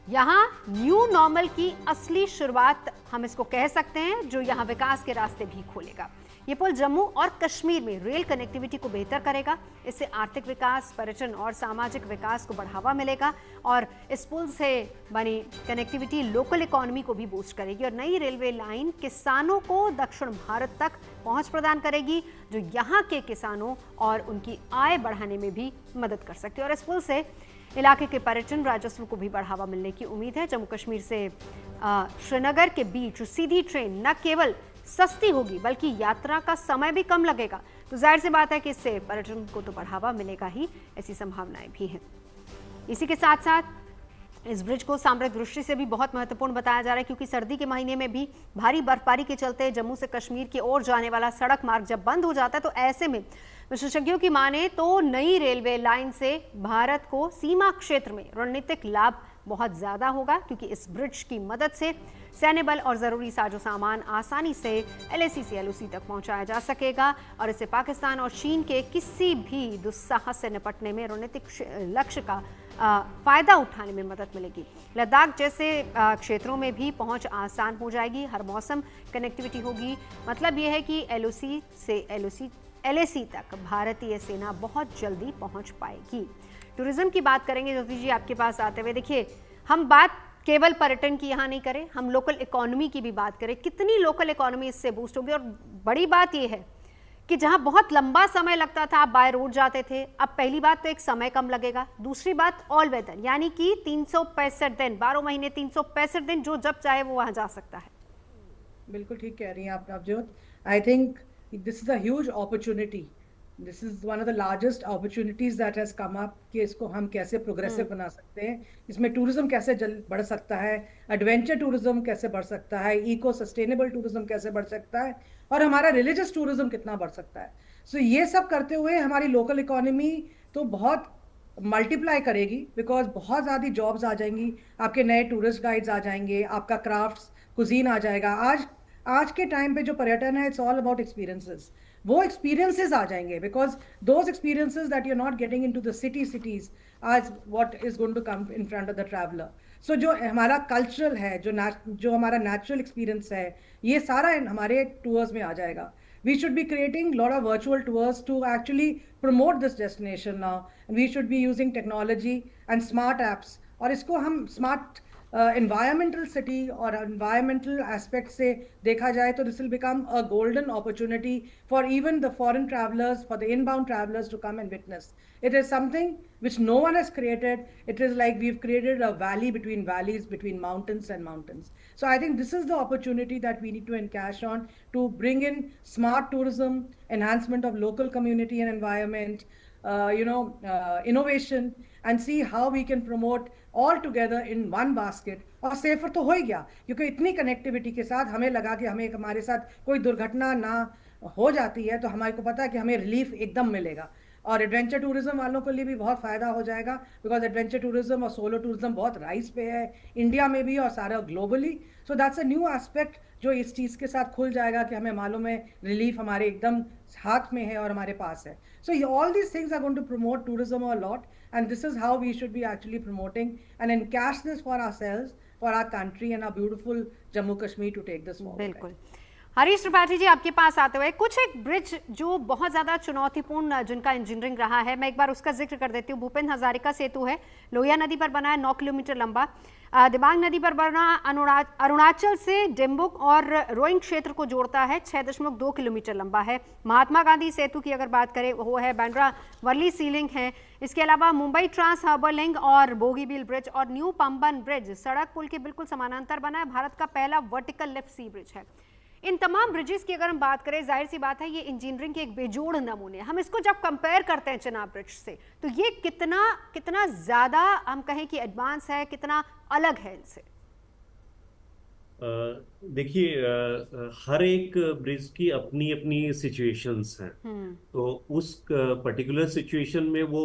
यहां न्यू नॉर्मल की असली शुरुआत हम इसको कह सकते हैं, जो यहां विकास के रास्ते भी खोलेगा। ये पुल जम्मू और कश्मीर में रेल कनेक्टिविटी को बेहतर करेगा। इससे आर्थिक विकास, पर्यटन और सामाजिक विकास को बढ़ावा मिलेगा और इस पुल से बनी कनेक्टिविटी लोकल इकोनॉमी को भी बूस्ट करेगी और नई रेलवे लाइन किसानों को दक्षिण भारत तक पहुंच प्रदान करेगी, जो यहाँ के किसानों और उनकी आय बढ़ाने में भी मदद कर सकती है। और इस पुल से इलाके के पर्यटन राजस्व को भी बढ़ावा मिलने की उम्मीद है। जम्मू कश्मीर से श्रीनगर के बीच सीधी ट्रेन न केवल सस्ती होगी बल्कि यात्रा का समय भी कम लगेगा, तो जाहिर सी बात है कि इससे पर्यटन को तो बढ़ावा मिलेगा ही, ऐसी संभावनाएं भी हैं। इसी के साथ साथ इस ब्रिज को सामरिक दृष्टि से भी बहुत महत्वपूर्ण बताया जा रहा है, क्योंकि सर्दी के महीने में भी भारी बर्फबारी के चलते जम्मू से कश्मीर की ओर जाने वाला सड़क मार्ग जब बंद हो जाता है, तो ऐसे में विशेषज्ञों की माने तो नई रेलवे लाइन से भारत को सीमा क्षेत्र में रणनीतिक लाभ बहुत ज्यादा होगा, क्योंकि इस ब्रिज की मदद से सैन्य बल और जरूरी साजो सामान आसानी से LAC से LOC तक पहुंचाया जा सकेगा और इससे पाकिस्तान और चीन के किसी भी दुस्साहस से निपटने में रणनीतिक लक्ष्य का फायदा उठाने में मदद मिलेगी। लद्दाख जैसे क्षेत्रों में भी पहुंच आसान हो जाएगी, हर मौसम कनेक्टिविटी होगी। मतलब यह है कि LOC से LAC तक भारतीय सेना बहुत जल्दी पहुंच पाएगी। टूरिज्म की बात करेंगे ज्योति जी आपके पास आते हुए। देखिए, हम बात केवल पर्यटन की यहाँ नहीं करें, हम लोकल इकोनॉमी की भी बात करें, कितनी लोकल इकोनॉमी इससे बूस्ट होगी। और बड़ी बात यह है कि जहां बहुत लंबा समय लगता था, आप बाय रोड जाते थे, अब पहली बात तो एक समय कम लगेगा, दूसरी बात ऑल वेदर, यानी कि 365 दिन, 12 महीने 365 दिन जो जब चाहे वो वहां जा सकता है। बिल्कुल ठीक कह रही हैं आप Navjot. I think this is a huge opportunity, this is one of the largest opportunities that has come up कि इसको हम कैसे प्रोग्रेसिव बना सकते हैं, इसमें टूरिज्म कैसे बढ़ सकता है, एडवेंचर टूरिज्म कैसे बढ़ सकता है, इको सस्टेनेबल टूरिज्म कैसे बढ़ सकता है, और हमारा रिलीजियस टूरिज्म कितना बढ़ सकता है। सो ये सब करते हुए हमारी लोकल इकोनॉमी तो बहुत मल्टीप्लाई करेगी, बिकॉज बहुत ज़्यादा जॉब्स आ जाएंगी, आपके नए टूरिस्ट गाइड्स आ जाएंगे, आपका क्राफ्ट्स कुजीन आ जाएगा। आज के टाइम पे जो पर्यटन है, इट्स ऑल अबाउट एक्सपीरियंसेस, वो एक्सपीरियंसेस आ जाएंगे, because those experiences that you are not getting into the cities आज what is going to come in front of the traveller. So जो हमारा कल्चरल है, जो हमारा नेचुरल एक्सपीरियंस है, ये सारा हमारे टूर्स में आ जाएगा। We should be creating a lot of virtual tours to actually promote this destination now. We should be using technology and smart apps, और इसको हम smart environmental city और environmental aspect से देखा जाए तो this will become a golden opportunity for even the foreign travelers, for the inbound travelers to come and witness. It is something which no one has created. It is like we've created a valley between valleys, between mountains and mountains. So I think this is the opportunity that we need to encash on to bring in smart tourism, enhancement of local community and environment, innovation, and see how we can promote all together in one basket. और safer तो हो ही गया, क्योंकि इतनी connectivity के साथ हमें लगा कि हमारे साथ कोई दुर्घटना ना हो जाती है तो हमारे को पता है कि हमें रिलीफ एकदम मिलेगा। और एडवेंचर टूरिज्म वालों के लिए भी बहुत फ़ायदा हो जाएगा, बिकॉज एडवेंचर टूरिज्म और सोलो टूरिज्म बहुत राइज पे है इंडिया में भी और सारा globally. So that's a new aspect जो इस चीज़ के साथ खुल जाएगा कि हमें मालूम है रिलीफ हमारे एकदम हाथ में है और हमारे पास है। So all these things are going to promote tourism a lot, and this is how we should be actually promoting and encash this for ourselves, for our country and our beautiful Jammu Kashmir to take this forward. बिल्कुल। हरीश त्रिपाठी जी, आपके पास आते हुए कुछ एक bridge जो बहुत ज़्यादा चुनौतीपूर्ण जिनका इंजीनियरिंग रहा है, मैं एक बार उसका जिक्र कर देती हूँ। भूपेंद्र हजारिका सेतु है, लोहिया नदी पर बना है, 9 किलोमीटर लंबा। दिबांग नदी पर बना अरुणाचल से डिम्बुक और रोइंग क्षेत्र को जोड़ता है, 6.2 किलोमीटर लंबा है। महात्मा गांधी सेतु की अगर बात करें, वो है बांद्रा वर्ली सी लिंक है। इसके अलावा मुंबई ट्रांस हार्बर लिंक और बोगीबील ब्रिज और न्यू पंबन ब्रिज सड़क पुल के बिल्कुल समानांतर बना है, भारत का पहला वर्टिकल लिफ्ट सी ब्रिज है। इन तमाम ब्रिजेस की अगर हम बात करें, जाहिर सी बात है ये इंजीनियरिंग के एक बेजोड़ नमूने। हम इसको जब कंपेयर करते हैं चिनाब ब्रिज से, तो ये कितना ज्यादा हम कहें कि एडवांस है, कितना अलग है इनसे। देखिए, हर एक ब्रिज की अपनी अपनी सिचुएशंस हैं, तो उस पर्टिकुलर सिचुएशन में वो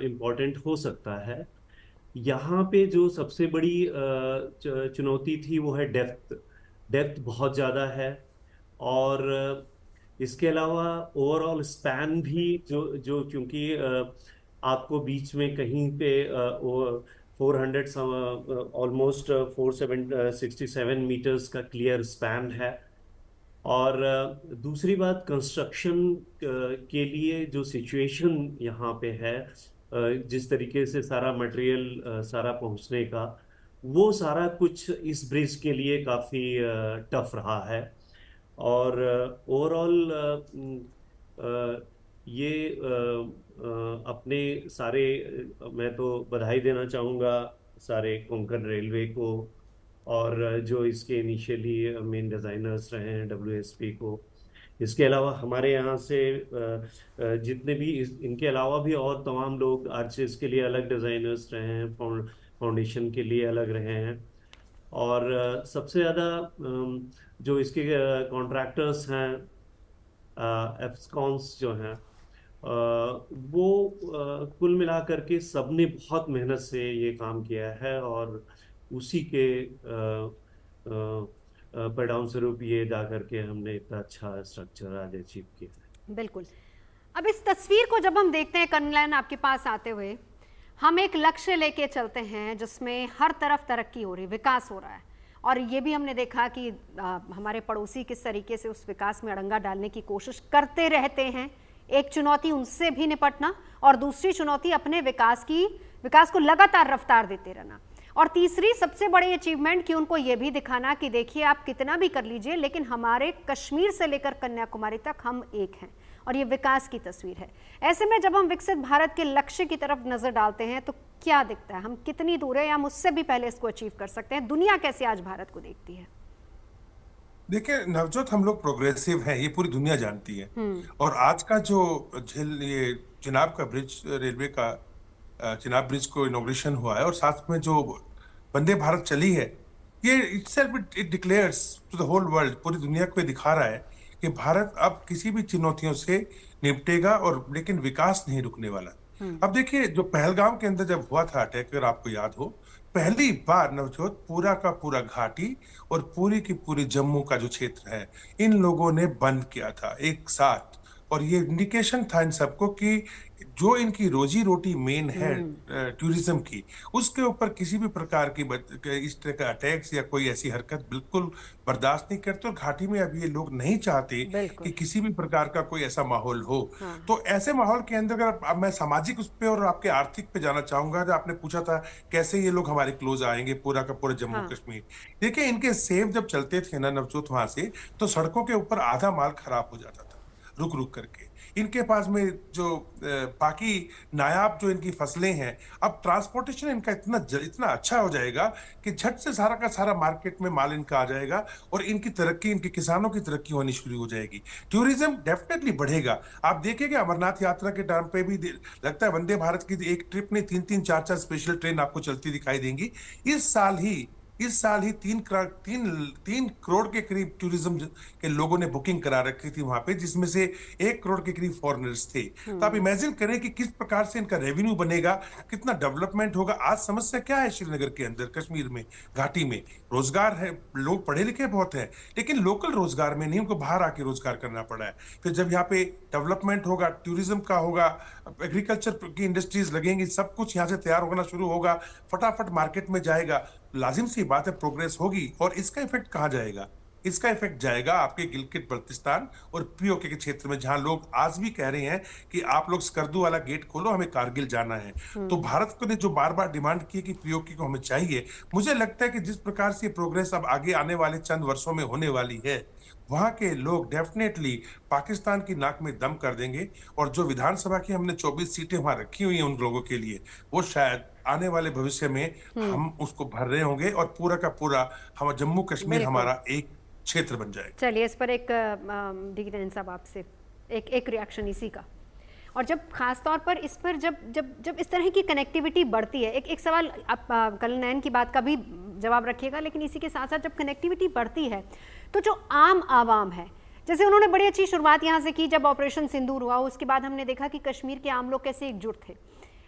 इम्पोर्टेंट हो सकता है। यहाँ पे जो सबसे बड़ी चुनौती थी वो है डेप्थ बहुत ज़्यादा है, और इसके अलावा ओवरऑल स्पैन भी जो क्योंकि आपको बीच में कहीं पे 400 ऑलमोस्ट 467 मीटर्स का क्लियर स्पैन है। और दूसरी बात, कंस्ट्रक्शन के लिए जो सिचुएशन यहाँ पे है, जिस तरीके से सारा मटेरियल सारा पहुँचने का, वो सारा कुछ इस ब्रिज के लिए काफ़ी टफ रहा है। और ओवरऑल ये अपने सारे, मैं तो बधाई देना चाहूँगा सारे कोंकण रेलवे को, और जो इसके इनिशियली मेन डिज़ाइनर्स रहे हैं WSP को। इसके अलावा हमारे यहाँ से जितने भी इनके अलावा भी और तमाम लोग आर्चेस के लिए अलग डिज़ाइनर्स रहे हैं, फाउंडेशन के लिए अलग रहे हैं, और सबसे ज़्यादा जो इसके कॉन्ट्रैक्टर्स हैं, एफस्कॉन्स जो हैं, वो कुल मिलाकर के सबने बहुत मेहनत से ये काम किया है, और उसी के परिणाम स्वरूप ये जा करके हमने इतना अच्छा स्ट्रक्चर आज अचीव किया। बिल्कुल। अब इस तस्वीर को जब हम देखते हैं कर्नल, आपके पास आते हुए, हम एक लक्ष्य लेके चलते हैं जिसमें हर तरफ तरक्की हो रही, विकास हो रहा है, और ये भी हमने देखा कि हमारे पड़ोसी किस तरीके से उस विकास में अड़ंगा डालने की कोशिश करते रहते हैं। एक चुनौती उनसे भी निपटना, और दूसरी चुनौती अपने विकास को लगातार रफ्तार देते रहना। और तीसरी सबसे बड़ी अचीवमेंट कि उनको ये भी दिखाना कि देखिए आप कितना भी कर लीजिए लेकिन हमारे कश्मीर से लेकर कन्याकुमारी तक हम एक हैं, और ये विकास की तस्वीर है। ऐसे में जब हम विकसित भारत के लक्ष्य की तरफ नजर डालते हैं तो क्या दिखता है, हम कितनी दूर है या हम उससे भी पहले इसको अचीव कर सकते हैं? दुनिया कैसे आज भारत को देखती है? देखिए नवजोत, हम लोग प्रोग्रेसिव हैं, ये पूरी दुनिया जानती है। और आज का जो ये चिनाब का ब्रिज, रेलवे का चिनाब ब्रिज को इनॉग्रेशन हुआ है, और साथ में जो वंदे भारत चली है, ये itself it declares to the whole world, पूरी दुनिया को ये दिखा रहा है कि भारत अब किसी भी चुनौतियों से निपटेगा, और लेकिन विकास नहीं रुकने वाला। अब देखिए, जो पहलगाम के अंदर जब हुआ था अटैक, अगर आपको याद हो, पहली बार नवजोत पूरा का पूरा घाटी और पूरी की पूरी जम्मू का जो क्षेत्र है, इन लोगों ने बंद किया था एक साथ। और ये इंडिकेशन था इन सबको कि जो इनकी रोजी रोटी मेन है टूरिज्म की, उसके ऊपर किसी भी प्रकार की इस तरह का अटैक्स या कोई ऐसी हरकत बिल्कुल बर्दाश्त नहीं करते। और घाटी में अब ये लोग नहीं चाहते कि किसी भी प्रकार का कोई ऐसा माहौल हो। तो ऐसे माहौल के अंदर अगर अब मैं सामाजिक उस पे और आपके आर्थिक पे जाना चाहूंगा, जो आपने पूछा था कैसे ये लोग हमारे क्लोज आएंगे, पूरा का पूरा जम्मू कश्मीर। देखिए, इनके सेब जब चलते थे ना नवजोत वहां से, तो सड़कों के ऊपर आधा माल खराब हो जाता था रुक रुक करके। इनके पास में जो बाकी नायाब जो इनकी फसलें हैं, अब ट्रांसपोर्टेशन इनका इतना अच्छा हो जाएगा कि झट से सारा का सारा मार्केट में माल इनका आ जाएगा, और इनकी तरक्की, इनके किसानों की तरक्की होनी शुरू हो जाएगी। टूरिज्म डेफिनेटली बढ़ेगा। आप देखेंगे अमरनाथ यात्रा के टाइम पे भी लगता है वंदे भारत की एक ट्रिप में 3-3, 4-4 स्पेशल ट्रेन आपको चलती दिखाई देंगी। इस साल ही 3 करोड़ के करीब टूरिज्म के लोगों ने बुकिंग करा रखी थी वहां पे, जिसमें से 1 करोड़ के करीब फॉरेनर्स थे। तो आप इमेजिन करें कि किस प्रकार से इनका रेवेन्यू बनेगा, कितना डेवलपमेंट होगा। आज समस्या क्या है श्रीनगर के अंदर, कश्मीर में, घाटी में? रोजगार है, लोग पढ़े लिखे बहुत हैं, लेकिन लोकल रोजगार में नहीं, उनको बाहर आके रोजगार करना पड़ा है। फिर जब यहाँ पे डेवलपमेंट होगा, टूरिज्म का होगा, एग्रीकल्चर की इंडस्ट्रीज लगेंगी, सब कुछ यहाँ से तैयार होना शुरू होगा, फटाफट मार्केट में जाएगा, लाजिम सी बात है प्रोग्रेस होगी। और इसका इफेक्ट कहाँ जाएगा? इसका इफेक्ट जाएगा आपके गिलगित बल्तिस्तान और पीओके के क्षेत्र में, जहां लोग आज भी कह रहे हैं कि आप लोग स्कर्दू वाला गेट खोलो, हमें कारगिल जाना है। तो भारत को ने जो बार बार डिमांड की कि पीओके को हमें चाहिए, मुझे लगता है कि जिस प्रकार से प्रोग्रेस अब आगे आने वाले चंद वर्षों में होने वाली है, वहां के लोग डेफिनेटली पाकिस्तान की नाक में दम कर देंगे। और जो विधानसभा की हमने 24 सीटें वहां रखी हुई हैं उन लोगों के लिए, वो शायद आने वाले भविष्य में हम उसको भर रहे होंगे, और पूरा का पूरा हम जम्मू कश्मीर हमारा एक क्षेत्र बन जाएगा। चलिए, इस पर एक डी साहब आपसे एक रिएक्शन इसी का। और जब खास तौर पर इस पर जब इस तरह की कनेक्टिविटी बढ़ती है, एक सवाल आप कल नयन की बात का भी जवाब रखिएगा, लेकिन इसी के साथ साथ जब कनेक्टिविटी बढ़ती है तो जो आम आवाम है, जैसे उन्होंने बड़ी अच्छी शुरुआत यहाँ से की जब ऑपरेशन सिंदूर हुआ, उसके बाद हमने देखा कि कश्मीर के आम लोग कैसे एकजुट थे,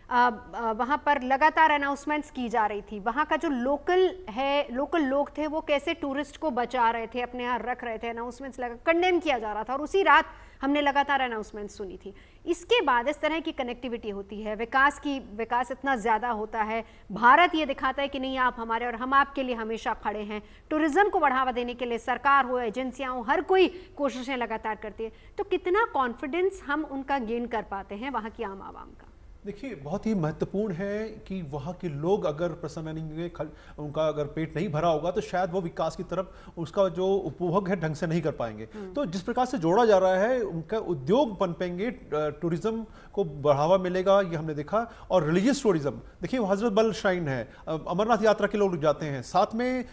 वहाँ पर लगातार अनाउंसमेंट्स की जा रही थी, वहाँ का जो लोकल लोग थे वो कैसे टूरिस्ट को बचा रहे थे, अपने यहाँ रख रहे थे, अनाउंसमेंट्स लगा कंडेम किया जा रहा था, और उसी रात हमने लगातार अनाउंसमेंट्स सुनी थी। इसके बाद इस तरह की कनेक्टिविटी होती है, विकास इतना ज़्यादा होता है, भारत ये दिखाता है कि नहीं आप हमारे और हम आपके लिए हमेशा खड़े हैं। टूरिज्म को बढ़ावा देने के लिए सरकार हो, एजेंसियाँ हो, हर कोई कोशिशें लगातार करती है। तो कितना कॉन्फिडेंस हम उनका गेन कर पाते हैं वहाँ की आम आवाम का? देखिए, बहुत ही महत्वपूर्ण है कि वहाँ के लोग अगर प्रसन्न नहीं, उनका अगर पेट नहीं भरा होगा तो शायद वो विकास की तरफ उसका जो उपभोग है ढंग से नहीं कर पाएंगे। तो जिस प्रकार से जोड़ा जा रहा है, उनका उद्योग पनपेंगे, टूरिज्म को बढ़ावा मिलेगा, ये हमने देखा। और रिलीजियस टूरिज्म, देखिए हजरत बल श्राइन है, अमरनाथ यात्रा के लोग जाते हैं, साथ में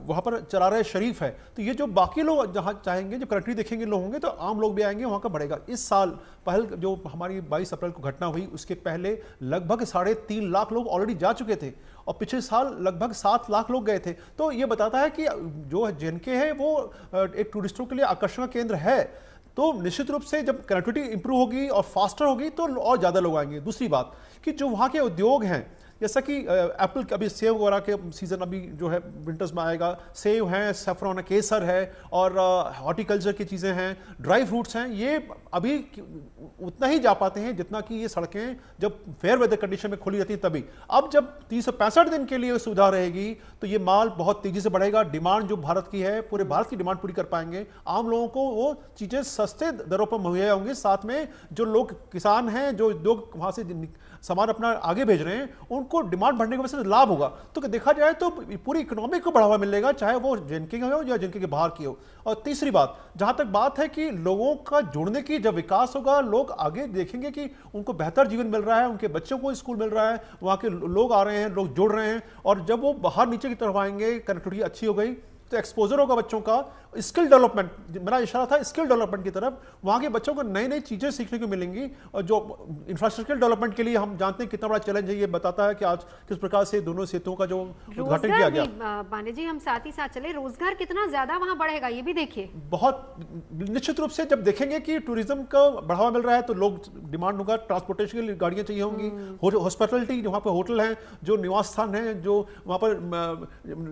वहाँ पर चरार शरीफ है। तो ये जो बाकी लोग जहाँ चाहेंगे, जब कनेक्टिविटी देखेंगे लोग होंगे, तो आम लोग भी आएंगे, वहाँ का बढ़ेगा। इस साल पहल जो हमारी 22 अप्रैल को घटना हुई, उसके पहले लगभग 3.5 लाख लोग ऑलरेडी जा चुके थे, और पिछले साल लगभग 7 लाख लोग गए थे। तो ये बताता है कि जो जेएनके है वो एक टूरिस्टों के लिए आकर्षण केंद्र है। तो निश्चित रूप से जब कनेक्टिविटी इंप्रूव होगी और फास्टर होगी तो और ज़्यादा लोग आएंगे। दूसरी बात कि जो वहाँ के उद्योग हैं, जैसा कि एप्पल, अभी सेब वगैरह के सीज़न अभी जो है विंटर्स में आएगा, सेब हैं, सेफ्रॉन है, केसर है, और हॉर्टिकल्चर की चीज़ें हैं, ड्राई फ्रूट्स हैं, ये अभी उतना ही जा पाते हैं जितना कि ये सड़कें जब फेयर वेदर कंडीशन में खुली रहती हैं तभी। अब जब 365 दिन के लिए सुविधा रहेगी तो ये माल बहुत तेज़ी से बढ़ेगा। डिमांड जो भारत की है, पूरे भारत की डिमांड पूरी कर पाएंगे, आम लोगों को वो चीज़ें सस्ते दरों पर मुहैया होंगी। साथ में जो लोग किसान हैं, जो उद्योग वहाँ से सामान अपना आगे भेज रहे हैं, उन उनको डिमांड बढ़ने की वजह से लाभ होगा। तो देखा जाए तो पूरी इकोनॉमी को बढ़ावा मिलेगा, चाहे वो जिनके हो या जिनके के बाहर की हो। और तीसरी बात, जहां तक बात है कि लोगों का जुड़ने की, जब विकास होगा लोग आगे देखेंगे कि उनको बेहतर जीवन मिल रहा है, उनके बच्चों को स्कूल मिल रहा है, वहां के लोग आ रहे हैं, लोग जुड़ रहे हैं, और जब वो बाहर नीचे की तरफ आएंगे, कनेक्टिविटी अच्छी हो गई तो एक्सपोजर होगा बच्चों का, स्किल डेवलपमेंट, मेरा इशारा था स्किल डेवलपमेंट की तरफ, वहां के बच्चों को नई नई चीजें सीखने को मिलेंगी। और जो इंफ्रास्ट्रक्चर डेवलपमेंट के लिए हम जानते हैं कितना बड़ा चैलेंज है, ये बताता है कि आज किस प्रकार से दोनों सेतुओं का जो उद्घाटन किया गया। पांडे जी, हम साथ ही साथ चले, रोजगार कितना ज्यादा वहां बढ़ेगा ये भी देखिए। बहुत निश्चित रूप से जब देखेंगे कि टूरिज्म का बढ़ावा मिल रहा है तो लोग डिमांड होगा, ट्रांसपोर्टेशन के लिए गाड़ियां चाहिए होंगी, हॉस्पिटलिटी वहाँ पर होटल हैं, जो निवास स्थान हैं, जो वहाँ पर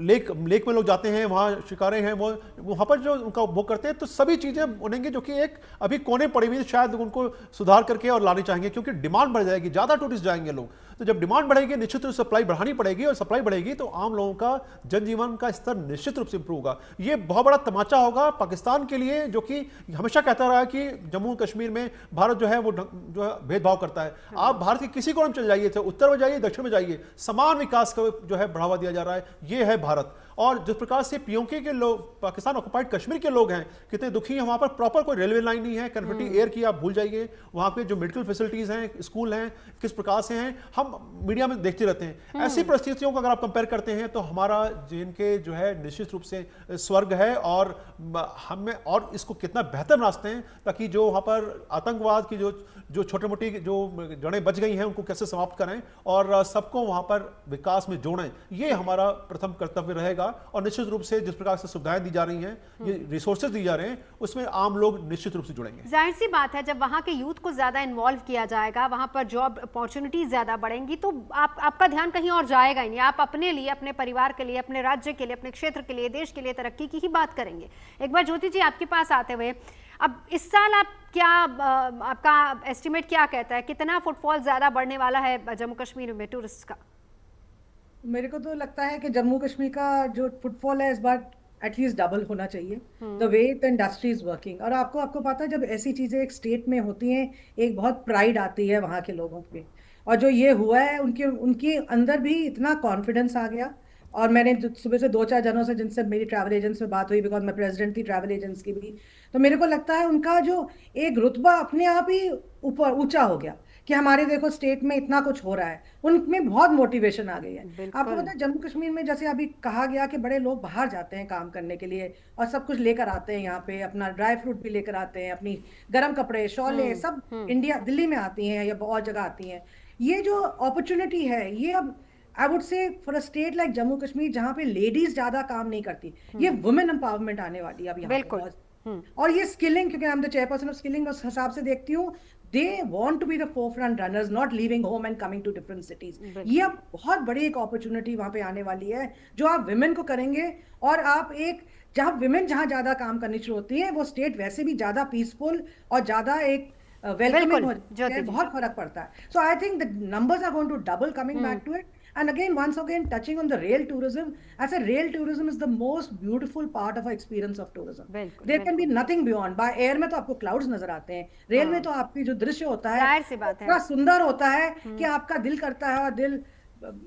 लेक में लोग जाते हैं, वहाँ शिकारे हैं, वो वहाँ पर जो उनका उपभोग करते हैं, तो सभी चीजें बनेंगी जो कि एक अभी कोने पड़ी हुई शायद उनको सुधार करके और लानी चाहेंगे, क्योंकि डिमांड बढ़ जाएगी, ज्यादा टूरिस्ट जाएंगे लोग। तो जब डिमांड बढ़ेगी निश्चित रूप से सप्लाई बढ़ानी पड़ेगी, और सप्लाई बढ़ेगी तो आम लोगों का जनजीवन का स्तर निश्चित रूप से इंप्रूव होगा। ये बहुत बड़ा तमाचा होगा पाकिस्तान के लिए, जो कि हमेशा कहता रहा है कि जम्मू कश्मीर में भारत जो है वो जो है भेदभाव करता है। आप भारत के किसी कोने में चले जाइए, चाहे उत्तर में जाइए, दक्षिण में जाइए, समान विकास का जो है बढ़ावा दिया जा रहा है। ये है भारत। और जिस प्रकार से पीओके के लोग, पाकिस्तान ऑक्युपाइड कश्मीर के लोग हैं, कितने दुखी हैं, वहां पर प्रॉपर कोई रेलवे लाइन नहीं है, कनेक्टिविटी एयर की आप भूल जाइए, वहां पे जो मेडिकल फैसिलिटीज हैं, स्कूल हैं, किस प्रकार से हैं, हम मीडिया में देखते रहते हैं। ऐसी परिस्थितियों को अगर आप कंपेयर करते हैं तो हमारा JNK जो है निश्चित रूप से स्वर्ग है, और हमें और इसको कितना बेहतर बना सकते हैं, ताकि जो वहां पर आतंकवाद की जो छोटे मोटी जो जड़ें बच गई हैं उनको कैसे समाप्त करें और सबको वहां पर विकास में जोड़ें, ये हमारा प्रथम कर्तव्य रहेगा। और निश्चित रूप से जिस प्रकार से सुविधाएं दी जा रही हैं, ये रिसोर्सेज दी जा रहे हैं, उसमें आम लोग निश्चित रूप से जुड़ेंगे। जाहिर सी बात है, जब वहां के यूथ को ज्यादा इन्वॉल्व किया जाएगा, वहां पर जॉब अपॉर्चुनिटीज ज्यादा बढ़ेंगी, तो आपका ध्यान कहीं और जाएगा ही नहीं। आप अपने लिए, अपने परिवार के लिए, अपने राज्य के लिए, अपने क्षेत्र के लिए, देश के लिए तरक्की की ही बात करेंगे। एक बार ज्योति जी आपके पास आते हुए, अब इस साल आप क्या, आपका एस्टिमेट क्या कहता है, कितना फुटफॉल ज्यादा बढ़ने वाला है जम्मू कश्मीर में टूरिस्ट का? मेरे को तो लगता है कि जम्मू कश्मीर का जो फुटफॉल है इस बार एटलीस्ट डबल होना चाहिए, the way the industry is working. और आपको पता है, जब ऐसी चीजें एक स्टेट में होती हैं, एक बहुत प्राइड आती है वहाँ के लोगों पे। और जो ये हुआ है, उनके अंदर भी इतना कॉन्फिडेंस आ गया। और मैंने सुबह से 2-4 जनों से जिनसे मेरी ट्रैवल एजेंट्स में बात हुई, बिकॉज मैं प्रेसिडेंट थी ट्रैवल एजेंट्स की भी, तो मेरे को लगता है उनका जो एक रुतबा अपने आप ही ऊपर ऊंचा हो गया कि हमारे देखो स्टेट में इतना कुछ हो रहा है, उनमें बहुत मोटिवेशन आ गई है। आपको पता है जम्मू कश्मीर में जैसे अभी कहा गया कि बड़े लोग बाहर जाते हैं काम करने के लिए और सब कुछ लेकर आते हैं, यहाँ पे अपना ड्राई फ्रूट भी लेकर आते हैं, अपनी गर्म कपड़े, शॉलें सब इंडिया, दिल्ली में आती हैं या बहुत जगह आती हैं। ये जो अपॉर्चुनिटी है, ये अब I would say for a state like Jammu Kashmir, जहाँ पे लेडीज ज्यादा काम नहीं करती, ये वुमेन एम्पावरमेंट आने वाली है अब यहाँ पे। और ये स्किलिंग, क्योंकि I am the chairperson of skilling, उस हिसाब से देखती हूँ they want to be the forefront runners, not leaving home and coming to different cities. ये अब बहुत बड़ी एक अपॉर्चुनिटी वहां पे आने वाली है जो आप विमेन को करेंगे। और आप एक, जहां विमेन जहां ज्यादा काम करनी शुरू होती है, वो स्टेट वैसे भी ज्यादा पीसफुल और ज्यादा एक वेलकमिंग हो जाता है, बहुत फर्क पड़ता है। So I think the numbers are going to double coming back to it. And again, once again, touching on the rail tourism, I said rail tourism is the most beautiful part of our experience of tourism. There can be nothing beyond. By air में तो आपको clouds नजर आते हैं, rail में तो आपकी जो दृश्य होता है इतना सुंदर होता है कि आपका दिल करता है, और दिल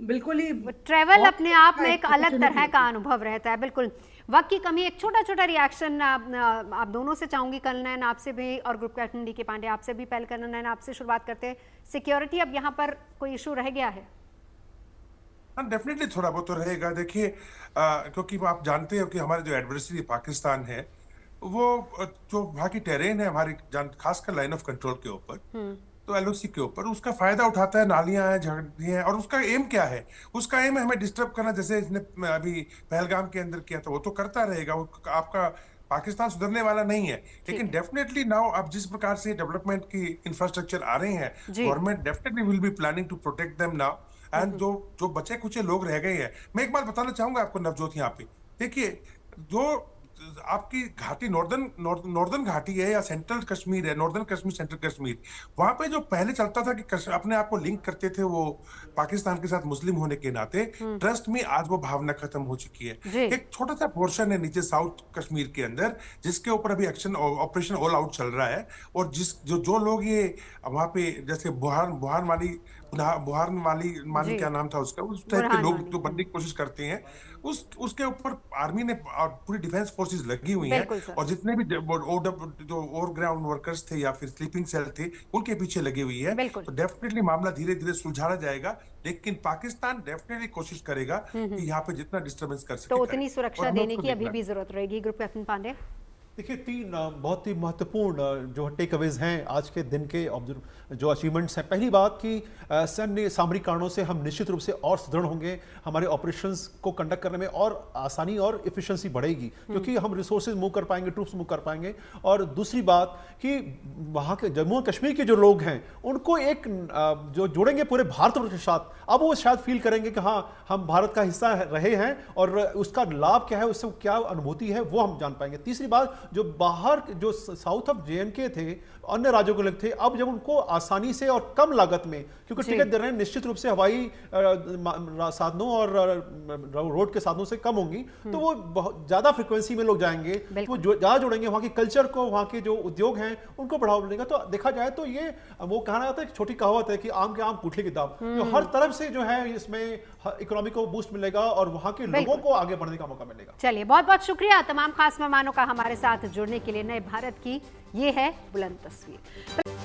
बिल्कुल ही, ट्रेवल अपने आप में एक अलग तरह का अनुभव रहता है। बिल्कुल वक्त की कमी, एक छोटा छोटा रिएक्शन आप दोनों से चाहूंगी, कलनैन आपसे भी और ग्रुप कैप्टन DK पांडे आपसे भी। पहले कलनैन आपसे शुरुआत करते हैं, सिक्योरिटी अब यहाँ पर कोई इशू रह गया है? डेफिनेटली थोड़ा बहुत तो रहेगा। देखिए, क्योंकि आप जानते हो कि हमारे जो एडवर्सरी पाकिस्तान है, वो जो वहाँ की टेरेन है हमारी, खासकर लाइन ऑफ कंट्रोल के ऊपर, तो LOC के ऊपर, उसका फायदा उठाता है, नालियां हैं, झगड़े हैं। और उसका एम क्या है? उसका एम है हमें डिस्टर्ब करना, जैसे इसने अभी पहलगाम के अंदर किया था, वो तो करता रहेगा। आपका पाकिस्तान सुधरने वाला नहीं है, लेकिन डेफिनेटली नाउ अब जिस प्रकार से डेवलपमेंट की इंफ्रास्ट्रक्चर आ रहे हैं, government definitely will be planning to protect them now. And जो बचे कुछ लोग रह गए हैं, मैं एक बात बताना चाहूंगा आपको नवजोत, यहाँ पे देखिए, जो आपकी घाटी नॉर्दर्न घाटी है या सेंट्रल कश्मीर है, नॉर्दर्न कश्मीर, सेंट्रल कश्मीर, वहां पे जो पहले चलता था कि अपने आप को लिंक करते थे वो पाकिस्तान के साथ मुस्लिम होने के नाते, ट्रस्ट में आज वो भावना खत्म हो चुकी है। एक छोटा सा पोर्शन है नीचे साउथ कश्मीर के अंदर, जिसके ऊपर अभी एक्शन ऑपरेशन ऑल आउट चल रहा है। और जो लोग ये वहां पे, जैसे बुहान वाली बुहार माली जी। क्या नाम था उसका, उस टाइप के बुरहान लोग वानी। जो बनने की कोशिश करते हैं, उसके ऊपर आर्मी ने और पूरी डिफेंस फोर्सेस लगी हुई हैं, बिल्कुल सर। और जितने भी जो ओवरग्राउंड वर्कर्स थे या फिर स्लीपिंग सेल थे, उनके पीछे लगी हुई है। बिल्कुल। तो डेफिनेटली मामला धीरे धीरे सुलझाया जाएगा, लेकिन पाकिस्तान डेफिनेटली कोशिश करेगा कि यहाँ पे जितना डिस्टर्बेंस कर सके तो करे। उतनी और सुरक्षा हमें देने उसको की अभी देखना भी जरूरत रहेगी। Group captain Pandey. देखिए, तीन बहुत ही महत्वपूर्ण जो टेक अवेज हैं आज के दिन के जो अचीवमेंट्स हैं। पहली बात कि सैन्य सामरिक कारणों से हम निश्चित रूप से और सुदृढ़ होंगे, हमारे ऑपरेशंस को कंडक्ट करने में और आसानी और एफिशिएंसी बढ़ेगी, क्योंकि हम रिसोर्सेज मूव कर पाएंगे, ट्रूप्स मूव कर पाएंगे। और दूसरी बात कि वहाँ के जम्मू और कश्मीर के जो लोग हैं उनको एक जो जोड़ेंगे पूरे भारत के साथ, अब वो शायद फील करेंगे कि हाँ, हम भारत का हिस्सा रहे हैं और उसका लाभ क्या है, उससे क्या अनुभूति है, वो हम जान पाएंगे। तीसरी बात, जो बाहर जो साउथ ऑफ जेएनके थे, अन्य राज्यों के लोग थे, अब जब उनको आसानी से और कम लागत में, क्योंकि टिकट दरें निश्चित रूप से हवाई साधनों और रोड के साधनों से कम होंगी, तो वो बहुत ज्यादा फ्रीक्वेंसी में लोग जाएंगे, वो ज्यादा जुड़ेंगे, वहां की कल्चर को, वहां के जो उद्योग हैं उनको बढ़ावा मिलेगा। तो देखा जाए तो ये वो कहा जाता है, छोटी कहावत है कि आम के आम गुठली की दाम, तो हर तरफ से जो है इसमें इकोनॉमी को बूस्ट मिलेगा और वहां के लोगों को आगे बढ़ने का मौका मिलेगा। चलिए, बहुत बहुत शुक्रिया तमाम खास मेहमानों का हमारे साथ जुड़ने के लिए। नए भारत की ये है बुलंद तस्वीर।